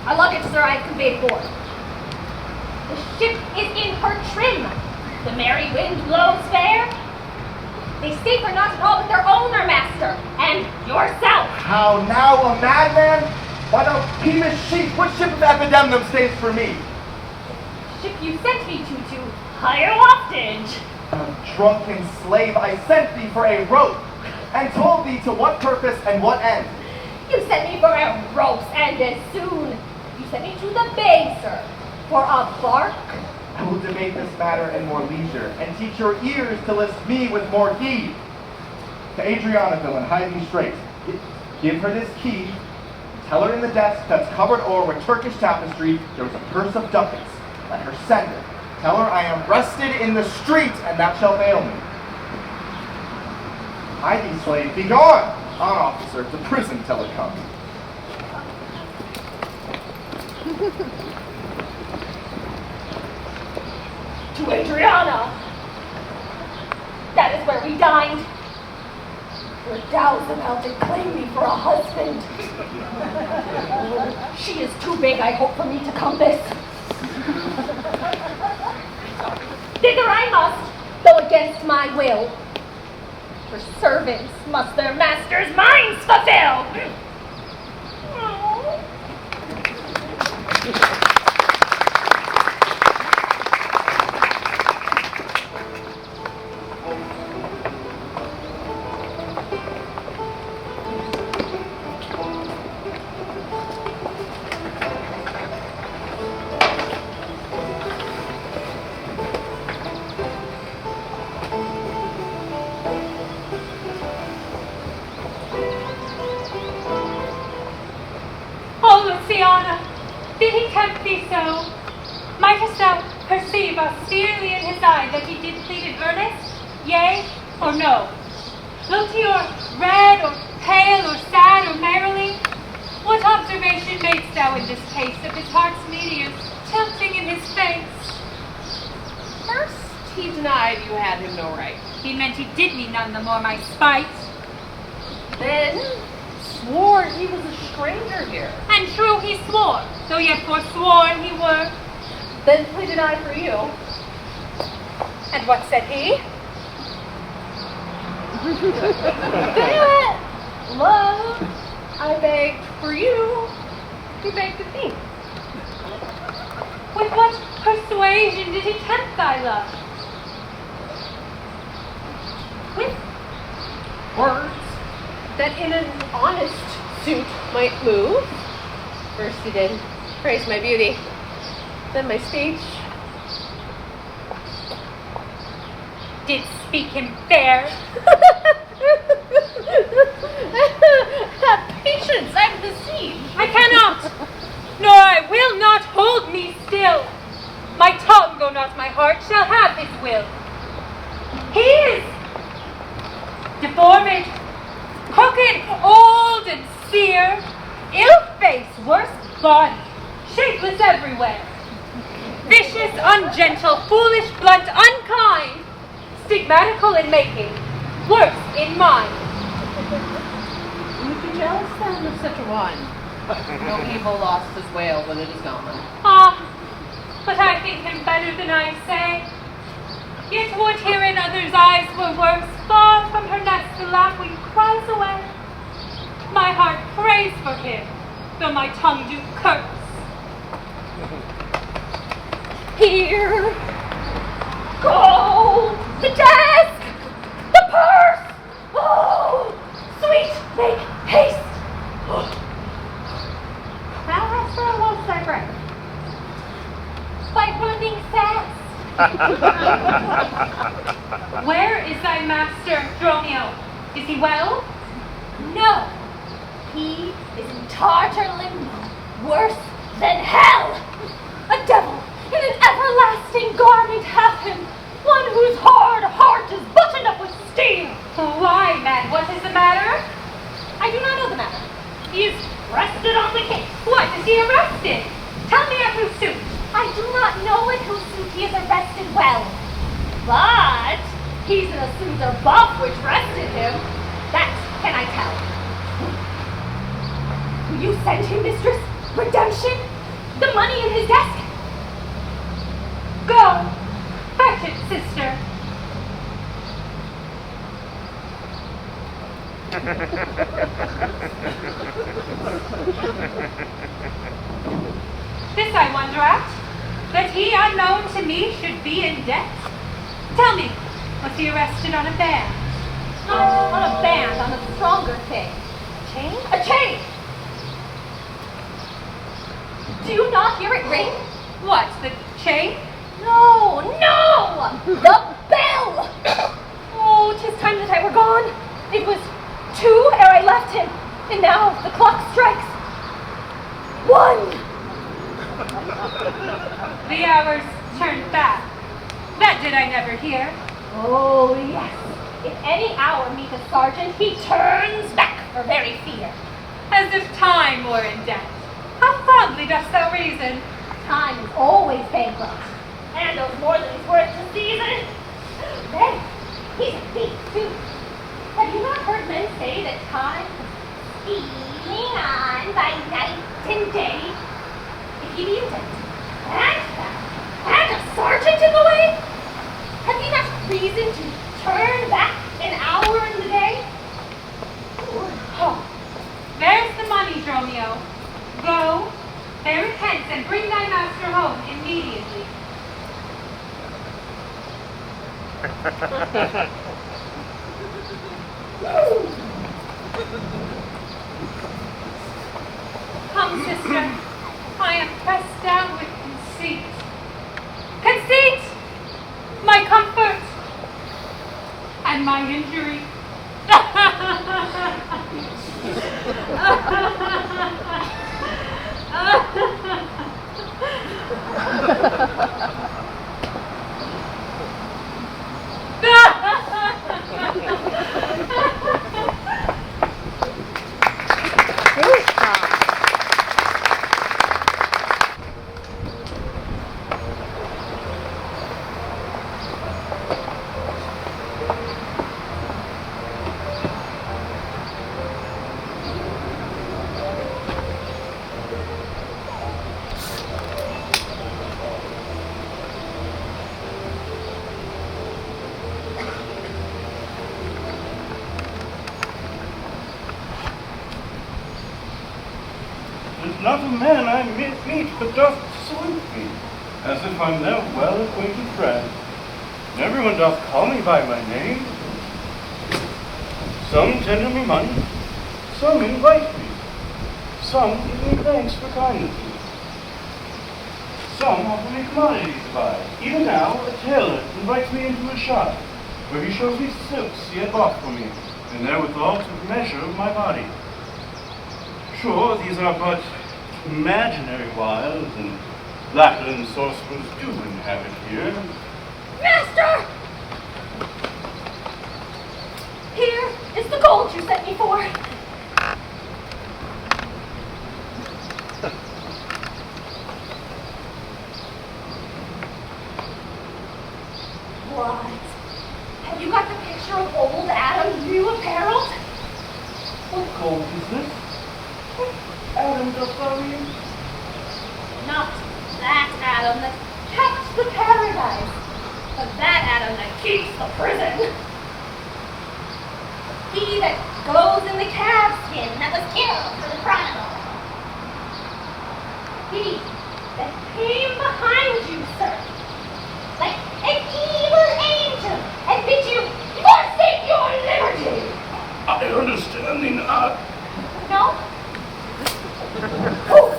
Our luggage, sir, I have conveyed aboard. The ship is in her trim. The merry wind blows fair. They stay for naught at all but their owner, master, and yourself. How now, a madman? Why, thou peevish sheep, what ship of Epidemnum stays for me? Ship you sent me to higher waftage. A drunken slave, I sent thee for a rope, and told thee to what purpose and what end. You sent me for a roast, and as soon you sent me to the bay, sir, for a bark. I will debate this matter in more leisure, and teach your ears to list me with more heed. To Adriana, villain, hide me straight. Give her this key. Tell her in the desk that's covered o'er with Turkish tapestry there was a purse of ducats. Let her send it. Tell her I am rested in the street, and that shall fail me. Hide thee, slave, be gone! On, officer, to prison till it comes. To Adriana. That is where we dined. Where Dalzabel did claim me for a husband. She is too big, I hope, for me to compass. Thither I must, though against my will. For servants must their masters' minds fulfill. Luciana, did he tempt thee so? Mightest thou perceive austerely in his eye that he did plead in earnest, yea or no? Looked he or red, or pale, or sad, or merrily? What observation madest thou in this case of his heart's meteors tilting in his face? First, he denied you had him no right. He meant he did me none the more my spite. Then swore he was a stranger here. And true he swore, though yet forsworn he were. Then pleaded I for you. And what said he? That love I begged for you, he begged of me. With what persuasion did he tempt thy love? With words that in an honest suit might move. First he did praise my beauty, then my speech. Did speak him fair? Have patience, I beseech. I cannot, nor I will not hold me still. My tongue, though not my heart, shall have his will. He is deformed, crooked, old, and sere, ill-faced, worse body, shapeless everywhere, vicious, ungentle, foolish, blunt, unkind, stigmatical in making, worse in mind. You would be jealous then of such a one. No evil lost his wail when it is gone. Ah, but I think him better than I say. Yet would herein others' eyes were worse, far from her nest the laughing cries away. My heart prays for him, though my tongue do curse. Here, go, the desk, the purse. Oh, sweet, make haste. How hast thou lost thy breath? By running fast. Where is thy master, Dromio? Is he well? No, he is in Tartar limbo, worse than hell. A devil in an everlasting garment hath him, one whose hard heart is buttoned up with steel. Why, man, what is the matter? I do not know the matter. He is arrested on the case. What is he arrested? Tell me at whose suit. I do not know in whose suit he is arrested well, but he's in a suit of buff which rested him. That can I tell. Will you send him, mistress, redemption? The money in his desk? Go, fetch it, sister. This I wonder at, that he unknown to me should be in debt. Tell me, was he arrested on a band? Not on a band, on a stronger thing. Chain? A chain! Do you not hear it ring? What, the chain? No, no! The bell! Oh, 'tis time that I were gone. It was 2 ere I left him, and now the clock strikes 1. The hours turned back. That did I never hear. Oh, yes. If any hour meet a sergeant, he turns back for very fear. As if time were in debt. How fondly dost thou reason? Time is always bankrupt, and knows more than he's worth to season. Then, he's a thief, too. Have you not heard men say that time is stealing on by night and day? If he be intent, and a sergeant in the way, have you not reason to turn back an hour in the day? Oh. There's the money, Dromio. Go, bear it hence, and bring thy master home immediately. Come, sister. I am pressed down with conceit. Conceit! My comfort! And my injury. Not a man I meet, but doth salute me, as if I'm their well-acquainted friend. And everyone doth call me by my name. Some tender me money, some invite me, some give me thanks for kindnesses. Some offer me commodities to buy. Even now, a tailor invites me into his shop, where he shows me silks he had bought for me, and therewithal to measure my body. Sure, these are but imaginary wiles, and Latin sorcerers do inhabit here. Master! Here is the gold you sent me for. What? Have you got the picture of old Adam new appareled? What gold is this? Adam doth thou mean? Not that Adam that kept the paradise, but that Adam that keeps the prison. He that goes in the calfskin that was killed for the chronicle. He that came behind you, sir, like an evil angel, and bid you forsake your liberty. I understand thee not. No? Oh,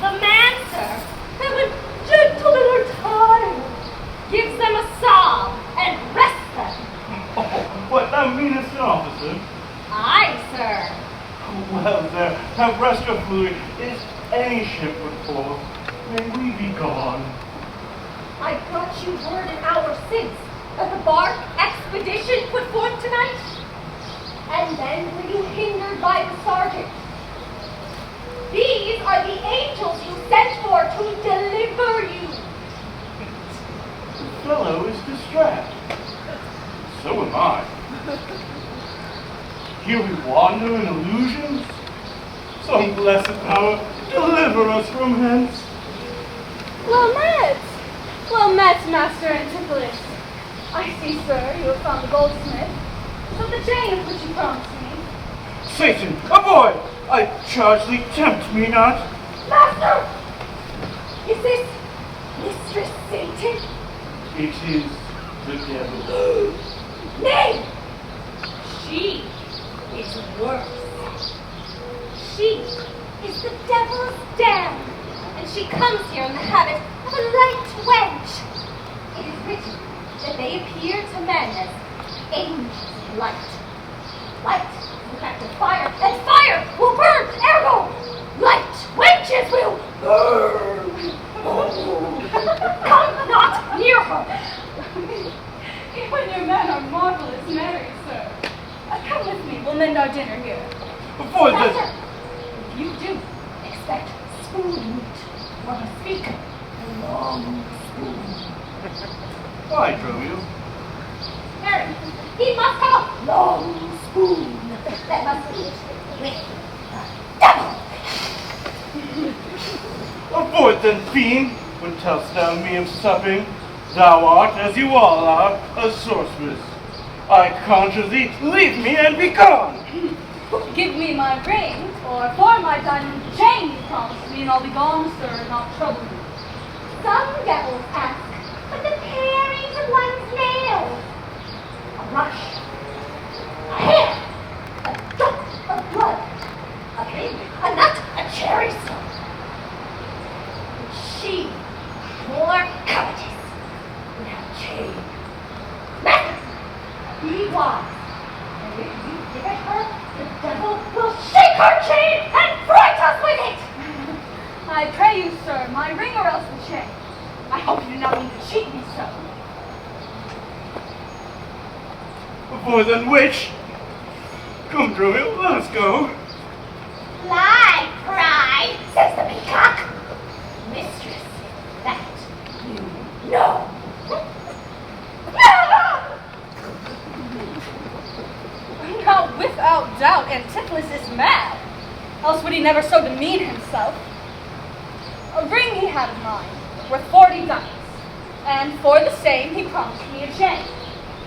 the man, sir, that when gentlemen are tired, gives them a salve and rests them. Oh, what thou meanest, officer? Aye, sir. Well, there, have rest your fluid. Is any ship put forth? May we be gone. I brought you word an hour since that the bark expedition put forth tonight. And then were you hindered by the sergeant. These are the angels you sent for to deliver you. The fellow is distressed. So am I. Here we wander in illusions. Some blessed power deliver us from hence. Well met, Master Antipholus. I see, sir, you have found the goldsmith. So the chain of which you promised me. Satan, avoid! I charge thee, tempt me not. Master! Is this Mistress Satan? It is the devil. Nay! She is worse. She is the devil's dam, and she comes here in the habit of a light wench. It is written that they appear to men as angels of light. Light will act of fire, and fire will burn, ergo, light wenches will burn. Come not near her. You and your men are marvelous merry, sir. Come with me, we'll mend our dinner here. Before this... Master, if you do, expect spoon meat. Or to speak, a long spoon. Why, Dromio? Harry, he must have a long spoon that must eat with the devil. Avoid then, fiend, when tell'st thou me of supping. Thou art, as you all are, a sorceress. I conjure thee, leave me and be gone. Give me my ring, or for my diamond chain you promised me, and I'll be gone, sir, and not trouble you. Some devils ask, but the paring of one's nails. A rush, a hair, a drop of blood, a pig, a nut, a cherry stone. She, more covetous, would have chain. Master, be wise, and if you give it her, the devil will shake her chain and fright us with it. I pray you, sir, my ring or else the chain. I hope you do not mean to cheat me so. Before then, witch. Come, Dromio, let us go. Fly, pride, says the peacock. Mistress, that you know. Now, without doubt, Antipholus is mad. Else would he never so demean himself. A ring he had in mind, worth 40 ducats, and for the same he promised me a chain.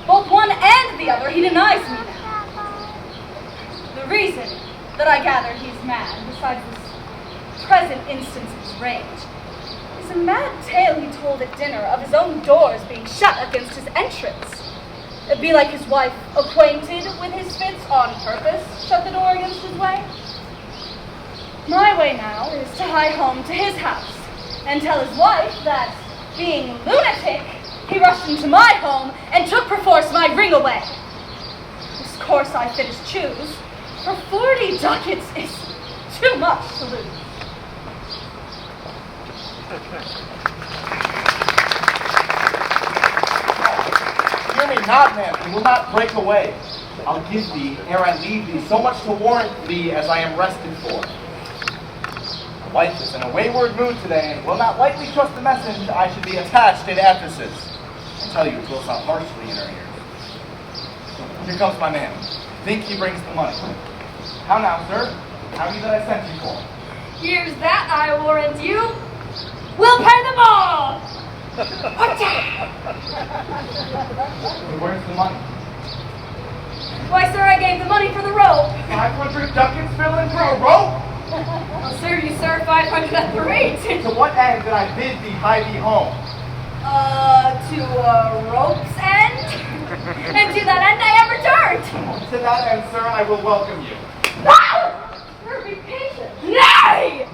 Both one and the other he denies me now. The reason that I gather he's mad, besides this present instance of his rage, is a mad tale he told at dinner of his own doors being shut against his entrance. It be like his wife, acquainted with his fits on purpose, shut the door against his way. My way now is to hie home to his house and tell his wife that, being lunatic, he rushed into my home and took perforce my ring away. This course I fittest choose, for 40 ducats is too much to lose. Hear me not, man, and will not break away. I'll give thee, ere I leave thee, so much to warrant thee as I am rested for. My wife is in a wayward mood today, and will not lightly trust the message I should be attached in Ephesus. I tell you, it will sound harshly in her ears. Here comes my man. Think he brings the money. How now, sir? How many that I sent you for? Here's that, I warrant you. We'll pay them all. And where's the money? Why, sir, I gave the money for the rope. 500 ducats fill in for a rope? I'll serve you, sir, 500 at the rate. To what end did I bid thee hie thee home? To a rope's end? And to that end I have returned. To that end, sir, I will welcome you. No! Sir, be patient. Nay!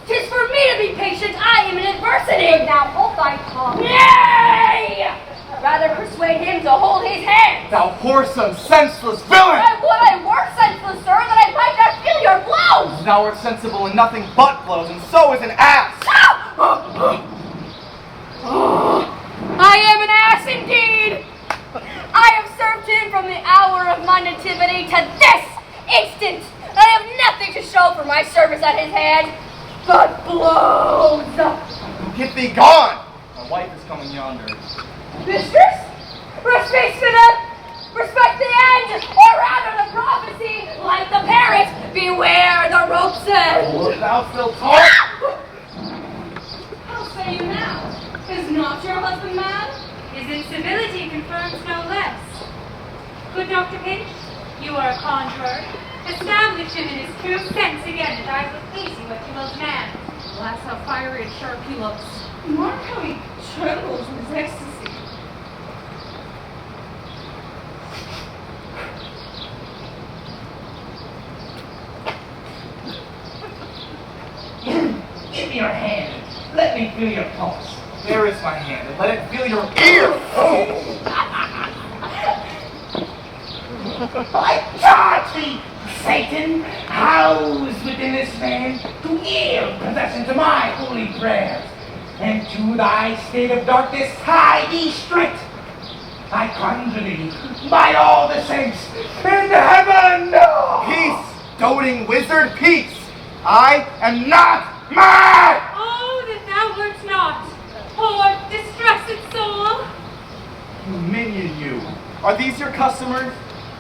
'Tis for me to be patient. I am in adversity. Now hold thy tongue. Nay! Rather persuade him to hold his hand. Thou whoresome, senseless villain! Why would I work senseless, sir, that I might not feel your blows? Thou art sensible in nothing but blows, and so is an ass! I am an ass indeed! I have served him from the hour of my nativity to this instant! I have nothing to show for my service at his hand but blows! Get thee gone! My wife is coming yonder. Mistress? Respect the end, or rather the prophecy, like the parrot, beware the rope's end! Wilt thou still talk? How say you now? Is not your husband mad? His incivility confirms no less. Good Dr. Pinch, you are a conjurer. Establish him in his true sense again, and I will please you what you will demand. Alas, how fiery and sharp he looks. Mark how he trembles in his ecstasy. Give me your hand. Let me feel your pulse. There is my hand, and let it feel your ear. I charge thee, Satan, housed within this man, to yield possession to my holy prayers, and to thy state of darkness hie thee straight. I conjure thee, by all the saints in heaven, no! Peace, doting wizard, peace! I am not mad! Oh, that thou wert not, poor distressed soul! You minion, you. Are these your customers?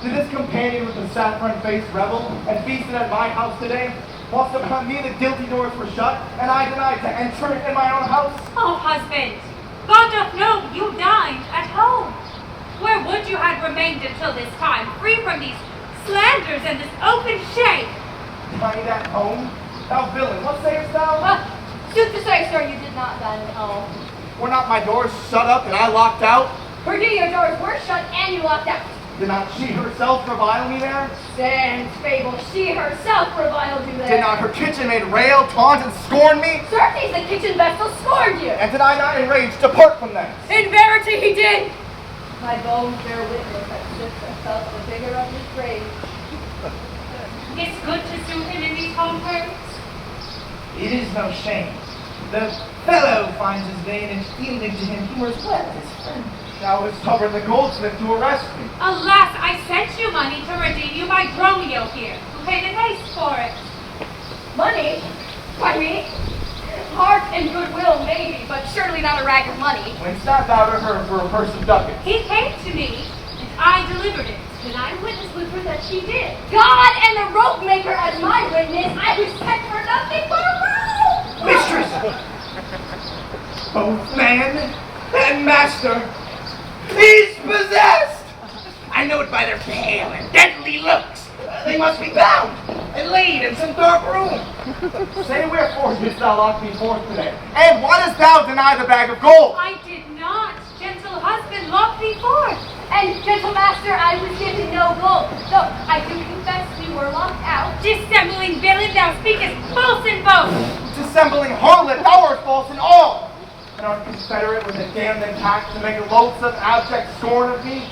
Did this companion with the saffron-faced revel and feasted at my house today? Whilst upon me the guilty doors were shut, and I denied to enter in my own house? Oh, husband, God doth know you dined at home. Where would you have remained until this time, free from these slanders and this open shame? Dined at home? Thou villain, what sayest thou? Sooth to say, sir, you did not dine at home. Were not my doors shut up and I locked out? For you, your doors were shut and you locked out. Did not she herself revile me there? Sans fable, she herself reviled you there. Did not her kitchen maid rail, taunt, and scorn me? Certes, the kitchen vessel scorned you. And did I not enraged depart from thence? In verity, he did. My bones bear witness that Shakespeare felt the vigor of his rage. It's good to soothe him in these home words. It is no shame. The fellow finds his vein, and yielding to him humors well his friend. Thou hast covered the goldsmith to arrest me. Alas, I sent you money to redeem you by Dromio here, who paid in haste for it. Money? By me? Heart and goodwill, maybe, but surely not a rag of money. Whence not thou to her for a purse of ducats? He came to me, and I delivered it. And I witness with her that she did. God and the rope maker as my witness, I was sent for nothing but a rope! Mistress! Both man and master is possessed! I know it by their pale and deadly looks. They must be bound and laid in some dark room. Say wherefore didst thou lock me forth today? And why dost thou deny the bag of gold? I did not, gentle husband, lock thee forth. And, gentle master, I was given no gold, though I do confess we were locked out. Dissembling villain, thou speakest false in both. Dissembling harlot, thou art false in all. And art confederate with a damned attack to make a loathsome, abject scorn of me?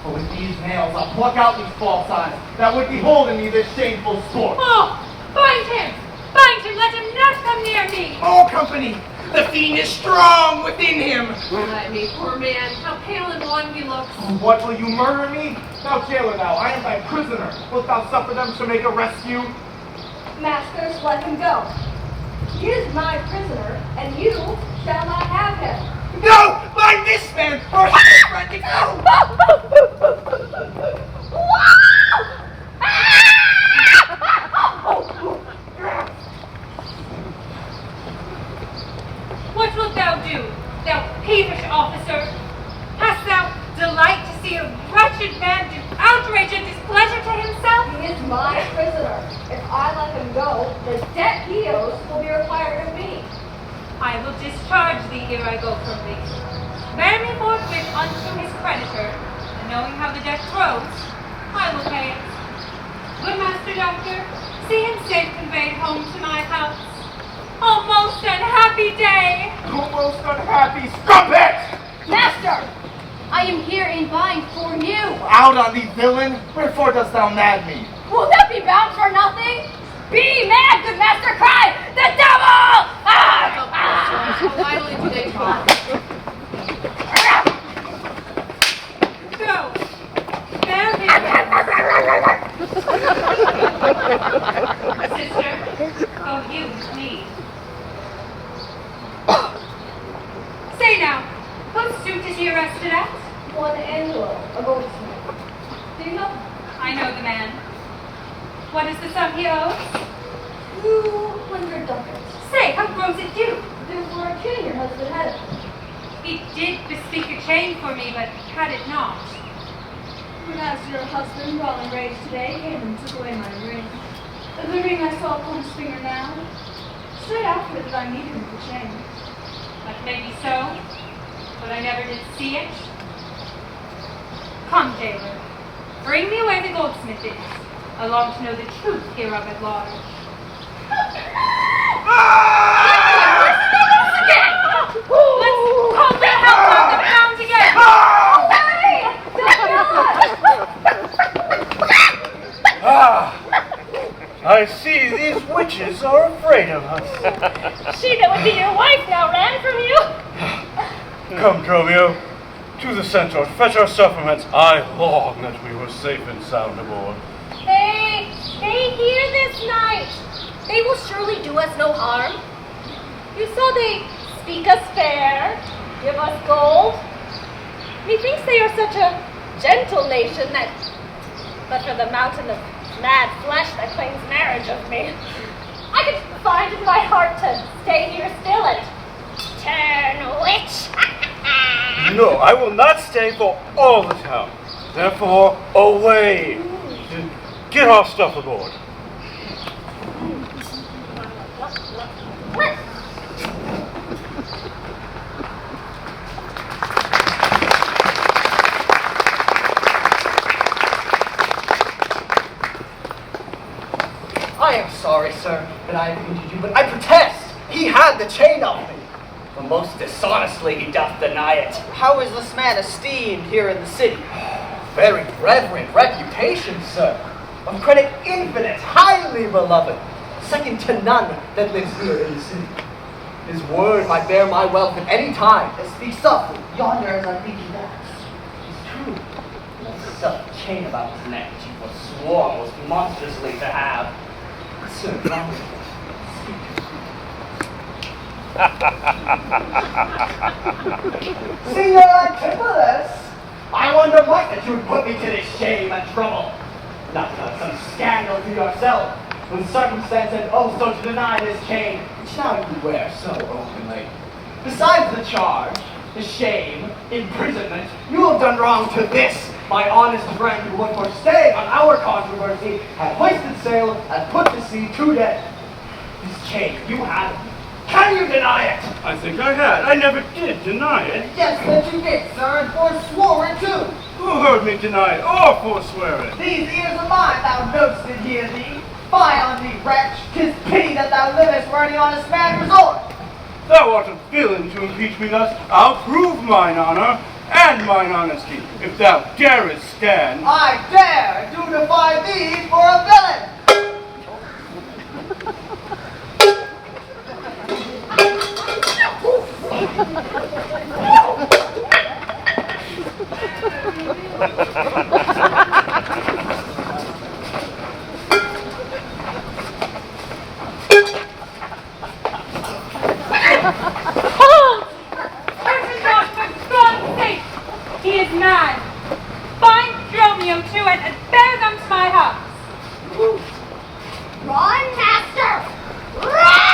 For with these nails I'll pluck out these false eyes that would behold in me this shameful sport. Oh, bind him! Bind him, let him not come near me! All company! The fiend is strong within him! Ay me, poor man, how pale and wan he looks. What, will you murder me? Thou jailer thou, I am thy prisoner. Wilt thou suffer them to make a rescue? Masters, let him go. He is my prisoner, and you shall not have him. No! Bind this man, or he is ready to go! What wilt thou do, thou peevish officer? Hast thou delight to see a wretched man do outrage and displeasure to himself? He is my prisoner. If I let him go, the debt he owes will be required of me. I will discharge thee ere I go from thee. Bear me forthwith unto his creditor, and knowing how the debt grows, I will pay it. Good master doctor, see him safe conveyed home to my house. Oh, most unhappy day! Oh, most unhappy strumpet! Master, I am here in bind for you. Out on thee, villain! Wherefore dost thou mad me? Will that be bound for nothing? Be mad, good master, cry, the devil! How idly do they talk. Go! Bear me! Sister, oh, you with me. Say now, whose suit is he arrested at? One Angelo, a goldsmith. Do you know? I know the man. What is the sum he owes? 200 ducats. Say, how grows it due? Due for a chain your husband had it. He did bespeak a chain for me, but had it not. But as your husband, while enraged today, came and took away my ring. The ring I saw upon his finger now. Straight after that I needed him for chain. That may be so, but I never did see it. Come, jailer, bring me where the goldsmith is. I long to know the truth hereof at large. Listen to him! Listen to this again! she that would be your wife now ran from you. Come, Dromio, to the centaur, fetch our supplements. I long that we were safe and sound aboard. Stay here this night. They will surely do us no harm. You saw they speak us fair, give us gold. Methinks they are such a gentle nation that, but for the mountain of mad flesh that claims marriage of me, I could find in my heart to stay here still and turn witch. No, I will not stay for all the town. Therefore, away. Get our stuff aboard. I am sorry, sir, that I have injured you, but I protest he had the chain off me. For most dishonestly he doth deny it. How is this man esteemed here in the city? Very reverend reputation, sir. Of credit infinite, highly beloved. Second to none that lives here in the city. His word might bear my wealth at any time. Speak softly. Yonder is our leaky glass. It's true. That silk chain about his neck which he forswore most monstrously to have. Sir, allow me. Signor Antipholus, I wonder much that you would put me to this shame and trouble. Not without some scandal to yourself, with circumstance and also to deny this chain, which now you wear so openly. Besides the charge, the shame, imprisonment, you have done wrong to this, my honest friend who would for stay on our controversy, had hoisted sail and put to sea to death. This chain, you had it. Can you deny it? I think I had. I never did deny it. Yes, that you did, sir, and forswore it too. Who heard me deny it or forswear it? These ears of mine thou know'st did hear thee. Fie on thee, wretch! 'Tis pity that thou livest where any honest man resort. Thou art a villain to impeach me thus. I'll prove mine honor and mine honesty, if thou darest stand. I dare to defy thee for a villain! He is mad. Bind Dromio to it and bear them to my house. Run, master! Run!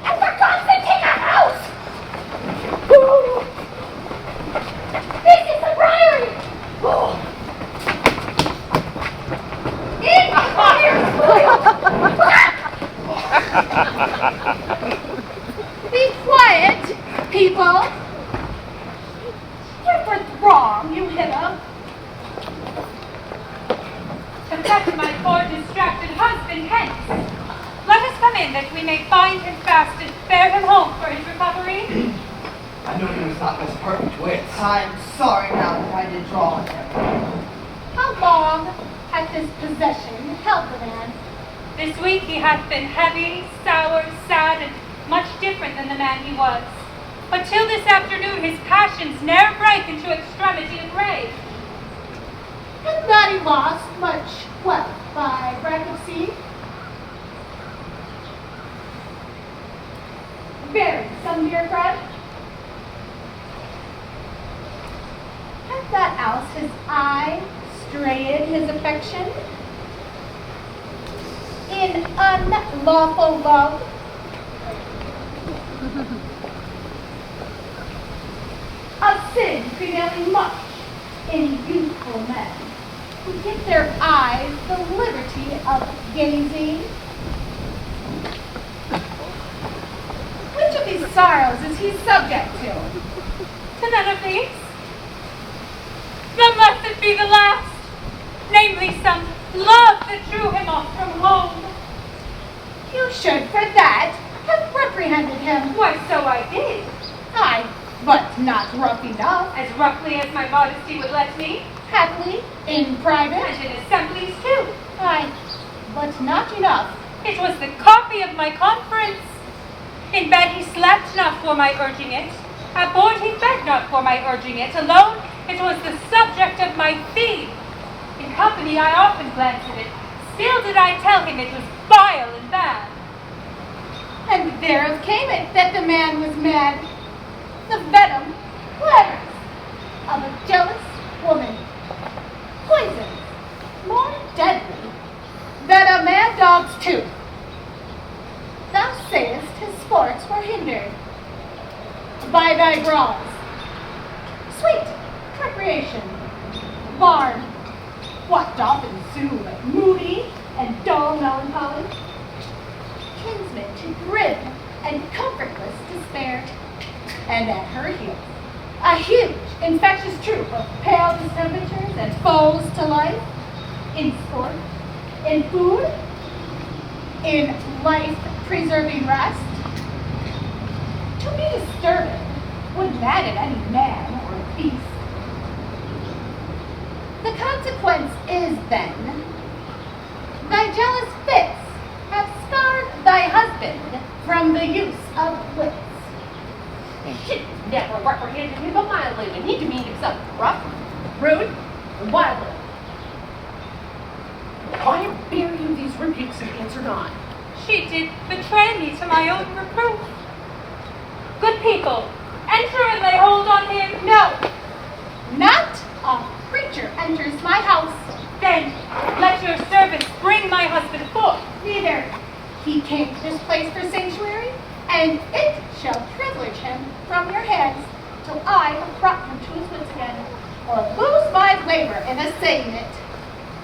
And for God's sake, take our house! This is the priory! In Be quiet, people! Different wrong, you hither. To fetch my poor distracted husband hence. Let us come in that we may bind him fast and bear him home for his recovery. I knew he was not his perfect wits. I'm sorry now that I did draw on him. How long hath this possession held the man? This week he hath been heavy, sour, sad, and much different than the man he was. But till this afternoon his passions ne'er break into extremity of rage. And that he lost much wealth by breath of sea? Buried some dear friend? Hath that else his eye strayed his affection? In unlawful love? Of sin prevailing much in youthful men, who give their eyes the liberty of gazing. Which of these sorrows is he subject to? To none of these. Then let it be the last, namely some love that drew him off from home. You should for that have reprehended him. Why, so I did. Aye, but not rough enough. As roughly as my modesty would let me, Happily, in private. and in assemblies too. Aye, but not enough It was the copy of my conference. In bed he slept not for my urging it. At board he fed not for my urging it. Alone it was the subject of my theme. In company I often glanced at it. Still did I tell him it was vile and bad. And thereof came it that the man was mad. The venom, letters of a jealous woman. Poison, more deadly than a mad dog's tooth. Thou sayest his sports were hindered by thy brawls. Sweet recreation, barn, what doth ensue but moody and dull melancholy? Kinsman to grim and comfortless despair. And at her heels, a huge infectious troop of pale distemperatures and foes to life, in sport, in food, in life-preserving rest. To be disturbed would madden any man or beast. The consequence is, then, thy jealous fits have scarred thy husband from the use of wits. She never reprehended him mildly when he demeaned himself rough, rude, and wildly. Why bear you these rebukes and answer not? She did betray me to my own reproof. Good people, enter and lay hold on him. No, not a creature enters my house. Then let your servants bring my husband forth. Neither. He came to this place for sanctuary, and it shall privilege him from your hands till I have brought him to his wits again, or lose my labor in assaying it.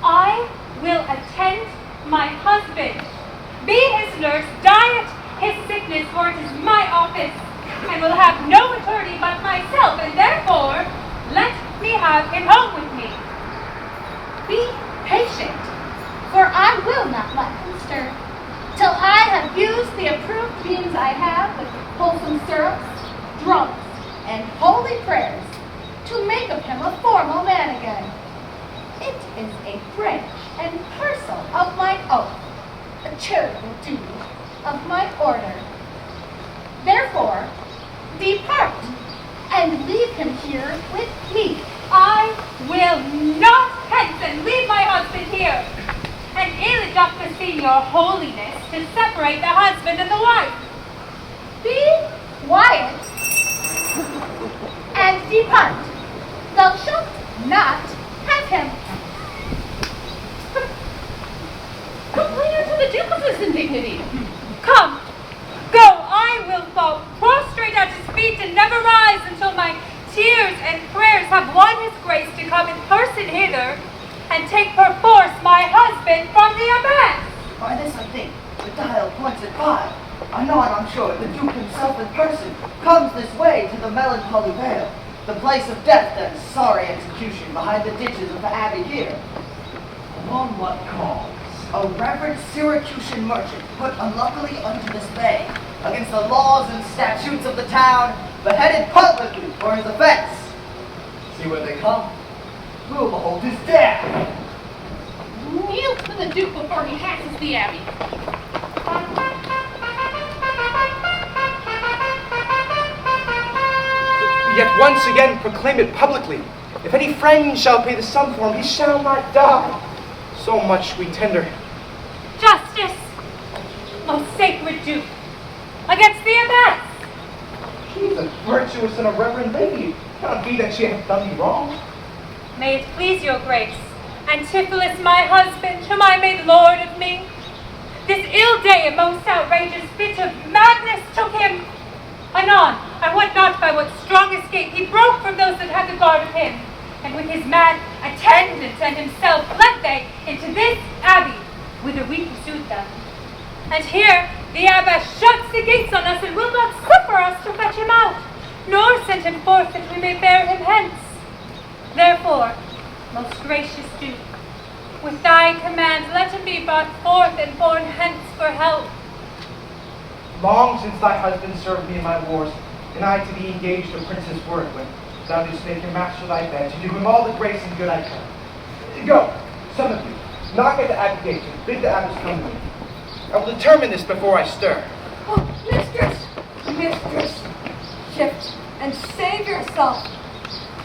I will attend my husband, be his nurse, diet his sickness, for it is my office, and will have no attorney but myself, and therefore let me have him home with me. Be patient, for I will not let him stir, till I have used the approved means I have with wholesome syrups, drums, and holy prayers to make of him a formal man again. It is a branch and parcel of my oath, a charitable duty of my order. Therefore, depart and leave him here with me. I will not hence and leave my husband here. And ill it doth beseem your holiness to separate the husband and the wife. Be quiet and depart. Thou shalt not have him. Complain unto the Duke of this indignity. Come, go, I will fall prostrate at his feet and never rise until my tears and prayers have won his grace to come in person hither and take perforce my husband from the abyss. By this I think the dial points at 5. Anon, I'm sure, the Duke himself in person comes this way to the melancholy vale, the place of death and sorry execution behind the ditches of the abbey here. Upon what cause? A reverend Syracusan merchant put unluckily unto this bay against the laws and statutes of the town, beheaded publicly for his offense. See where they come? We'll behold his death. Kneel to the Duke before he passes the abbey. Yet once again proclaim it publicly. If any friend shall pay the sum for him, he shall not die. So much we tender. Justice, most sacred Duke, against the abyss. She is a virtuous and a reverend lady. It cannot be that she hath done me wrong. May it please your grace, Antipholus, my husband, whom I made lord of me, this ill day a most outrageous fit of madness took him. Anon, I wot not by what strong escape he broke from those that had the guard of him, and with his mad attendants and himself fled they into this abbey, whither we pursued them. And here the abbess shuts the gates on us and will not suffer us to fetch him out, nor send him forth that we may bear him hence. Therefore, most gracious Duke, with thy command let him be brought forth and borne hence for help. Long since thy husband served me in my wars, and I to be engaged a prince's word when thou didst make him master thy bed, to do him all the grace and good I can. Go, some of you, knock at the abbey gate and bid the abbess come to me. I will determine this before I stir. Oh, mistress! Mistress! Shift and save yourself!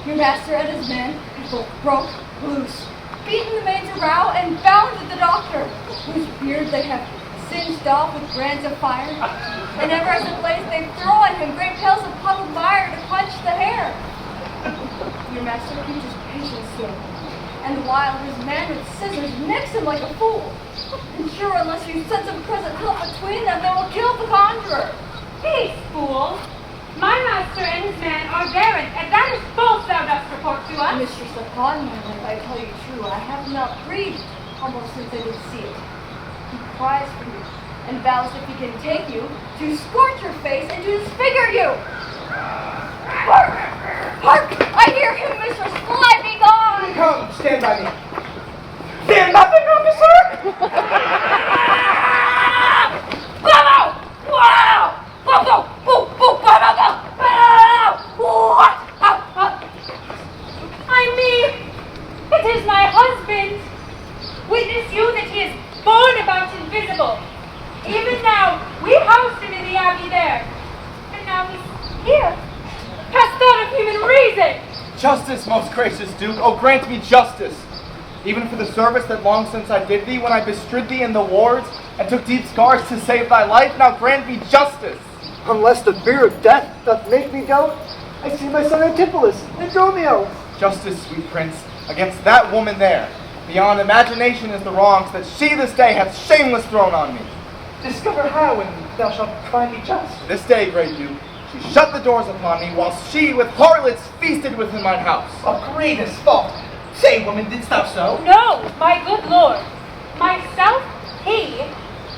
Your master and his men have both broke loose, beaten the maid's around, and bounded the doctor, whose beard they have singed off with brands of fire. And ever as it blazed, they throw at him great pails of puddled mire to quench the hair. Your master preaches patience to him, and while his man with scissors nicks him like a fool. And sure, unless you send some present help between them, they will kill the conjurer. Peace, fool! My master and his man are barren, and that is false thou dost report to us. Mistress, upon my life, I tell you true, I have not breathed almost since I did see it. He cries for you, and vows if he can take you, to scorch your face and to disfigure you. Hark! Hark! I hear him, mistress! Fly, be gone! Come, stand by me. Fear nothing, officer! Wow! Wow! Wow! I mean, it is my husband. Witness you that he is born about invisible. Even now, we housed him in the abbey there. And now he's here. Hast thought of human reason. Justice, most gracious Duke, oh grant me justice. Even for the service that long since I did thee, when I bestrid thee in the wards, and took deep scars to save thy life, now grant me justice. Unless the fear of death doth make me doubt, I see my son Antipholus and Dromio. Justice, sweet prince, against that woman there. Beyond imagination is the wrongs that she this day hath shameless thrown on me. Discover how, and thou shalt find me just. This day, great Duke, she shut the doors upon me, whilst she with harlots feasted within mine house. A grievous fault. Say, woman, didst thou so? No, my good lord. Myself, he,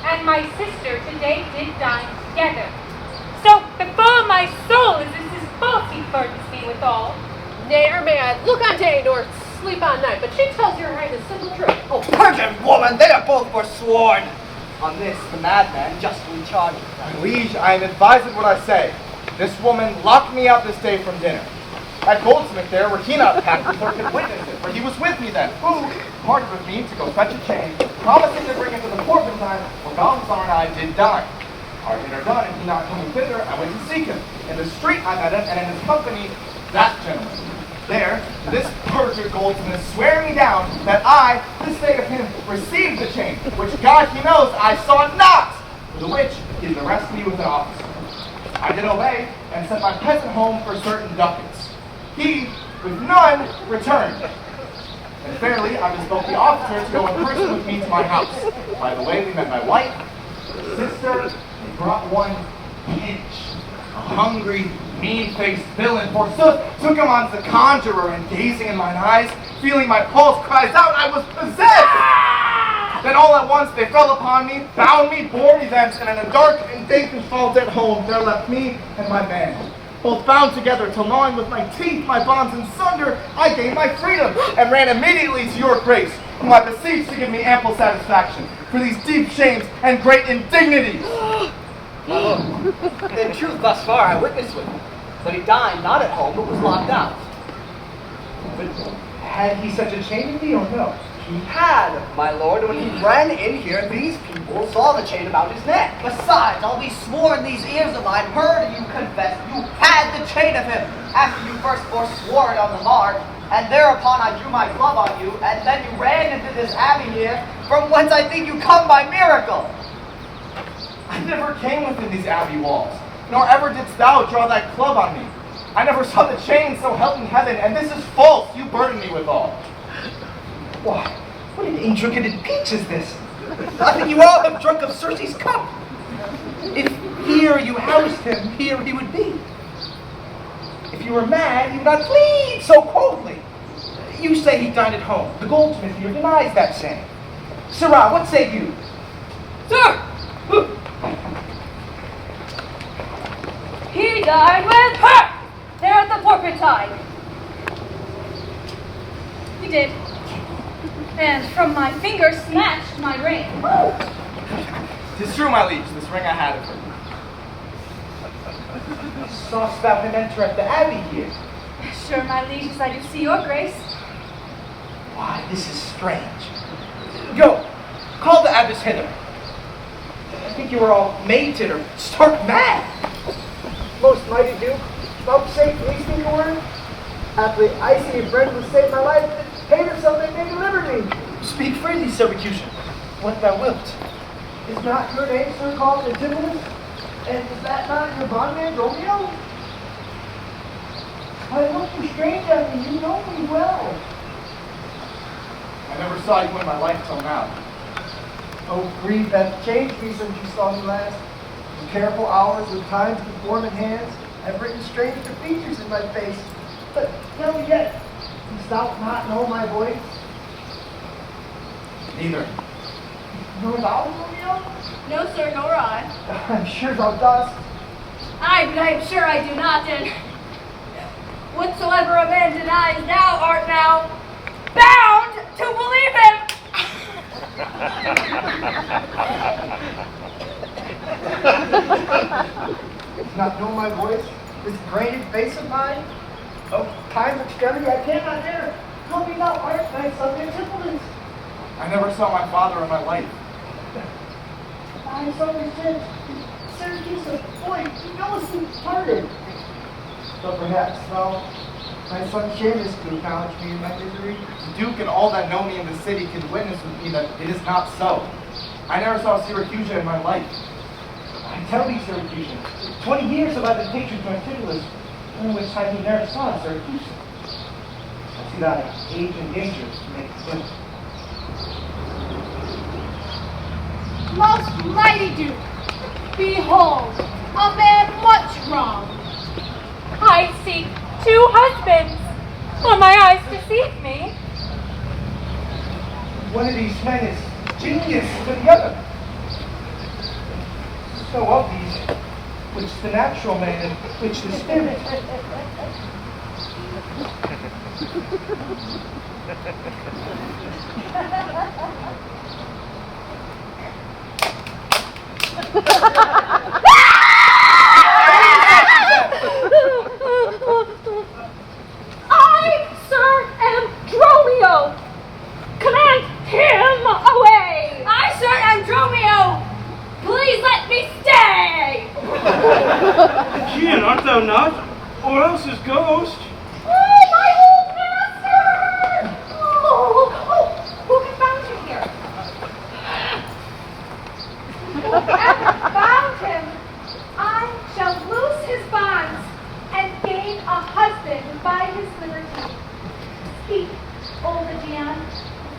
and my sister today did dine together. So before my soul is this his fault he burdens me withal. Nay, or may I look on day nor sleep on night, but she tells your highness simple truth. Oh, perjured woman, they are both forsworn. On this, the madman justly charges them. Liege, I am advised what I say. This woman locked me out this day from dinner. That goldsmith there, were he not packed with her, could witness it, for he was with me then, who parted with me to go fetch a chain, promising to bring it to the Porpentine, where Gonzalo and I did dine. Our dinner done, and he not coming thither, I went to seek him. In the street I met him, and in his company, that gentleman. There, this perjured goldsmith swear me down that I, this day of him, received the chain, which God he knows I saw not, for the which he did arrest me with an officer. I did obey, and sent my peasant home for certain ducats. He, with none, returned. And fairly, I bespoke the officer to go in person with me to my house. By the way, we met my wife, sister, and brought one pinch. A hungry, mean-faced villain, forsooth, took him on the conjurer, and gazing in mine eyes, feeling my pulse, cries out, I was possessed! Then all at once they fell upon me, bound me, bore me thence, and in a dark and dangerous vault at home, there left me and my man. Both bound together, till gnawing with my teeth my bonds in sunder, I gained my freedom, and ran immediately to your grace, whom I beseech to give me ample satisfaction for these deep shames and great indignities. In truth, thus far I witnessed with him, but he dined not at home, but was locked out. But had he such a chain in thee, or no? He had, my lord, when he ran in here, these people saw the chain about his neck. Besides, I'll be sworn these ears of mine heard you confess you had the chain of him, after you first forswore it on the march, and thereupon I drew my club on you, and then you ran into this abbey here, from whence I think you come by miracle. I never came within these abbey walls, nor ever didst thou draw thy club on me. I never saw the chain, so help in heaven, and this is false, you burden me withal. Why, what an intricate peach is this? I think you all have drunk of Circe's cup. If here you housed him, here he would be. If you were mad, you would not plead so coldly. You say he dined at home. The goldsmith here denies that saying. Sirrah, what say you? Sir! He died with her! There at the Porpentine. He did. And from my finger snatched my ring. 'Tis true, my liege, this ring I had of her. Sawest thou him enter at the abbey here? Sure, my lieges, I do see your grace. Why, this is strange. Go, call the abbess hither. I think you were all mated or stark mad. Most mighty Duke, vouchsafe me speak a word. Happily, I see your friend who saved my life, and paid or something may deliver me. Speak freely, Syracusan, what thou wilt. Is not your name, sir, called Antipholus? And is that not your bondman, Romeo? I look you strange at me, you know me well. I never saw you in my life till now. Oh, grief hath changed me since you saw me last. In careful hours with time's conforming hands, I've written stranger features in my face. But tell me yet, dost thou not know my voice? Neither. Nor thou, Romeo? No, sir, nor I. I'm sure thou dost. Aye, but I am sure I do not, and whatsoever a man denies, thou art now bound to believe him! Dost not know my voice? This grained face of mine? Oh, time's extremity, I cannot dare. Tell me thou art my son Antipholus. I never saw my father in my life. I saw his head. Syracuse, boy, you know us parted. But perhaps thou, my son Seamus, could acknowledge me in my misery. The Duke and all that know me in the city can witness with me that it is not so. I never saw Syracusa in my life. I tell thee, Syracusan, 20 years have I been patron to Antipholus, during which time he never saw Syracusa. I see thy age and danger make it. Most mighty Duke, behold, a man much wronged. I seek 2 husbands. Will my eyes deceive me? One of these men is genius to the other. So of these, which the natural man and which the spirit. I, sir, am Dromio. Command him away. I, sir, am Dromio! Please let me stay! Gian, art thou not? Or else his ghost? Oh, my old master! Who confound him here? Whoever found him, I shall loose his bonds and gain a husband by his liberty. Speak, old Aegeon,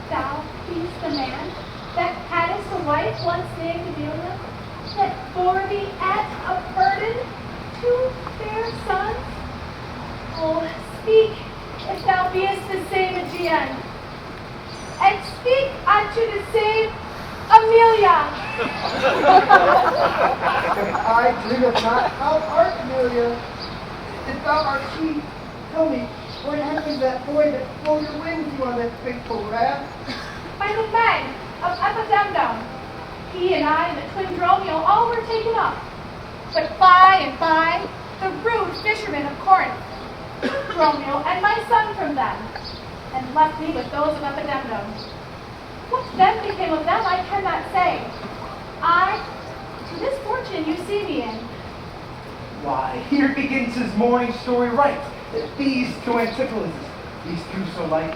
thou beest the man that hadst a wife once named Amelia, that bore thee at a burden 2 fair sons? Oh, speak, if thou beest the same Aegeon, and speak unto the same Amelia. If I dream not, how art Amelia? If thou art she, tell me, what happened to that boy that flowed your wings you on that fateful raft? By the men of Epidemdon, he and I and the twin Dromio all were taken up. But by and by, the rude fishermen of Corinth took Dromio and my son from them, and left me with those of Epidemdon. What then became of them I cannot say. To this fortune you see me in. Why, here begins his morning story right. These 2 Antipholus, these 2 so like,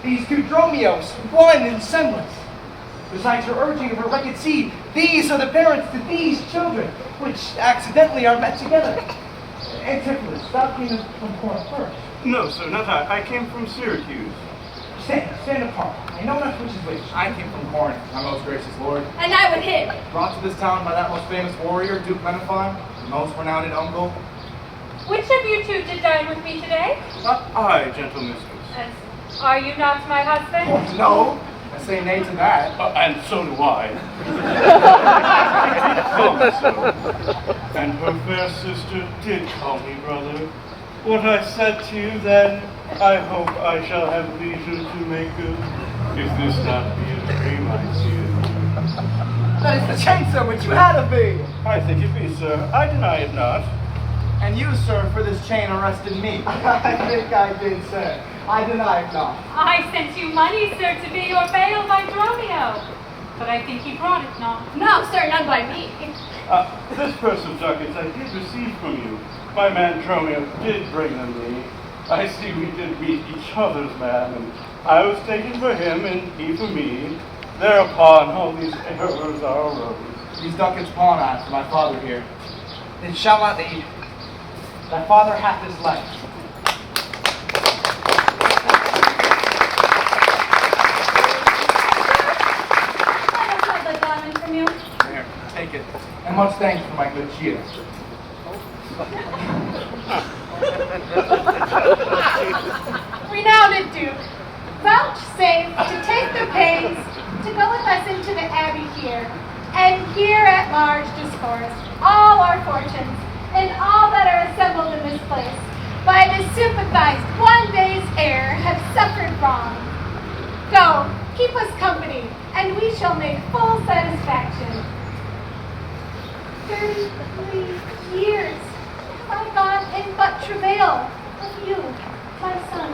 these 2 Dromios, one in semblance. Besides her urging of her wrecked seed, these are the parents to these children, which accidentally are met together. Antipholus, thou camest from Corinth first. No, sir, not I. I came from Syracuse. Stand apart. I know not which is which. I came from Corinth, my most gracious lord. And I with him. Brought to this town by that most famous warrior, Duke Menaphon, the most renowned uncle. Which of you 2 did dine with me today? Not I, gentle mistress. And are you not my husband? Oh, no, I say nay to that. And so do I. And her fair sister did call me brother. What I said to you then, I hope I shall have leisure to make good, if this not be a dream I see. That is the chain, sir, which you had of me. I think it be, sir. I deny it not. And you, sir, for this chain arrested me. I think I did, sir. I deny it not. I sent you money, sir, to be your bail by Dromio. But I think he brought it not. No, sir, none by me. This purse of ducats I did receive from you. My man Dromio did bring them me. I see we did meet each other's man, and I was taken for him, and he for me. Thereupon all these errors are arose. These ducats pawn I for my father here. It shall not need. Thy father hath his life. Let us have the diamond from you. Here, take it. And much thanks for my good cheer. Renowned Duke, vouchsafe to take the pains to go with us into the abbey here, and here at large discourse all our fortunes, and all that are assembled in this place, by the sympathized one day's air have suffered wrong. Go, keep us company, and we shall make full satisfaction. 33 years have I gone in but travail of you, my son.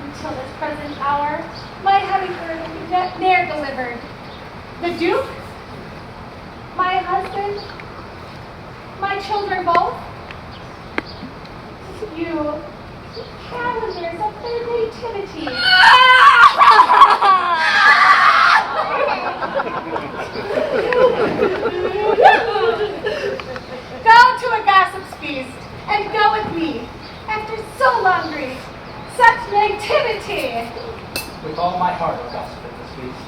Until this present hour, my heavy burden ne'er delivered. The Duke, my husband, my children both, you, calendars of their nativity. Go to a gossip's feast, and go with me, after so long grief, such nativity. With all my heart, O gossip at this feast.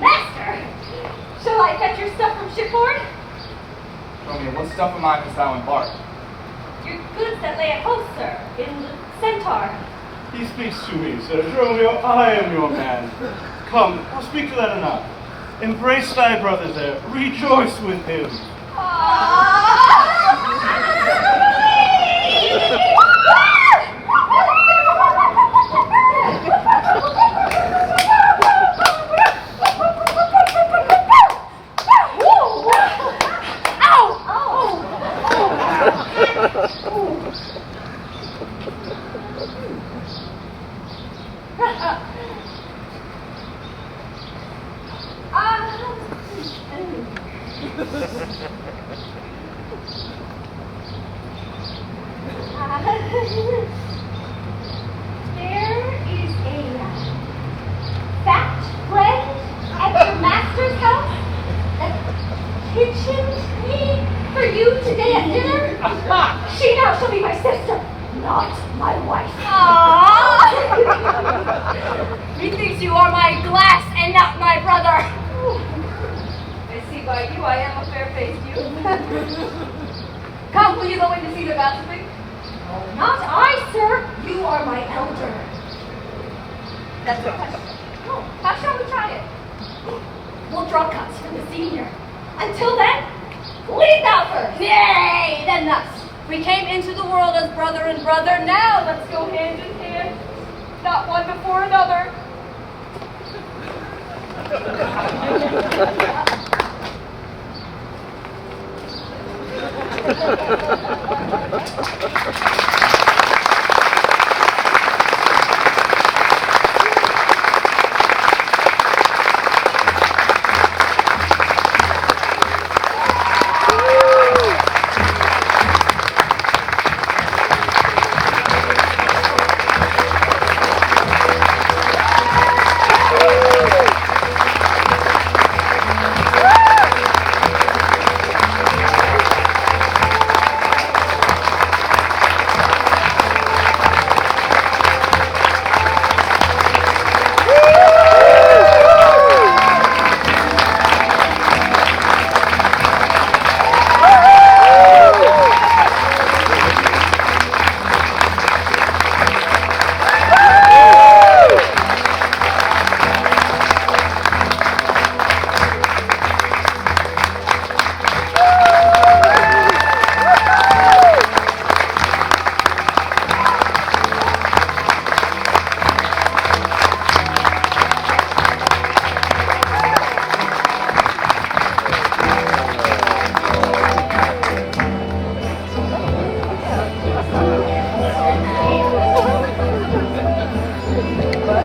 Master, shall I fetch your stuff from shipboard? Romeo, what stuff of mine hast thou embarked? Your goods that lay at host, sir, in the Centaur. He speaks to me, Sir Dromio. I am your man. Come, speak to that anon. Embrace thy brother there. Rejoice with him. There is a fat friend at your master's house that kitchened me for you today at dinner. She now shall be my sister, not my wife. Methinks you are my glass and not my brother. I see by you I am a fair-faced youth. Come, will you go in to see the gossiping? Not I, sir. You are my elder. That's the question. How shall we try it? We'll draw cuts from the senior. Until then, lead thou first. Nay, then thus. We came into the world as brother and brother. Now let's go hand in hand. Not one before another.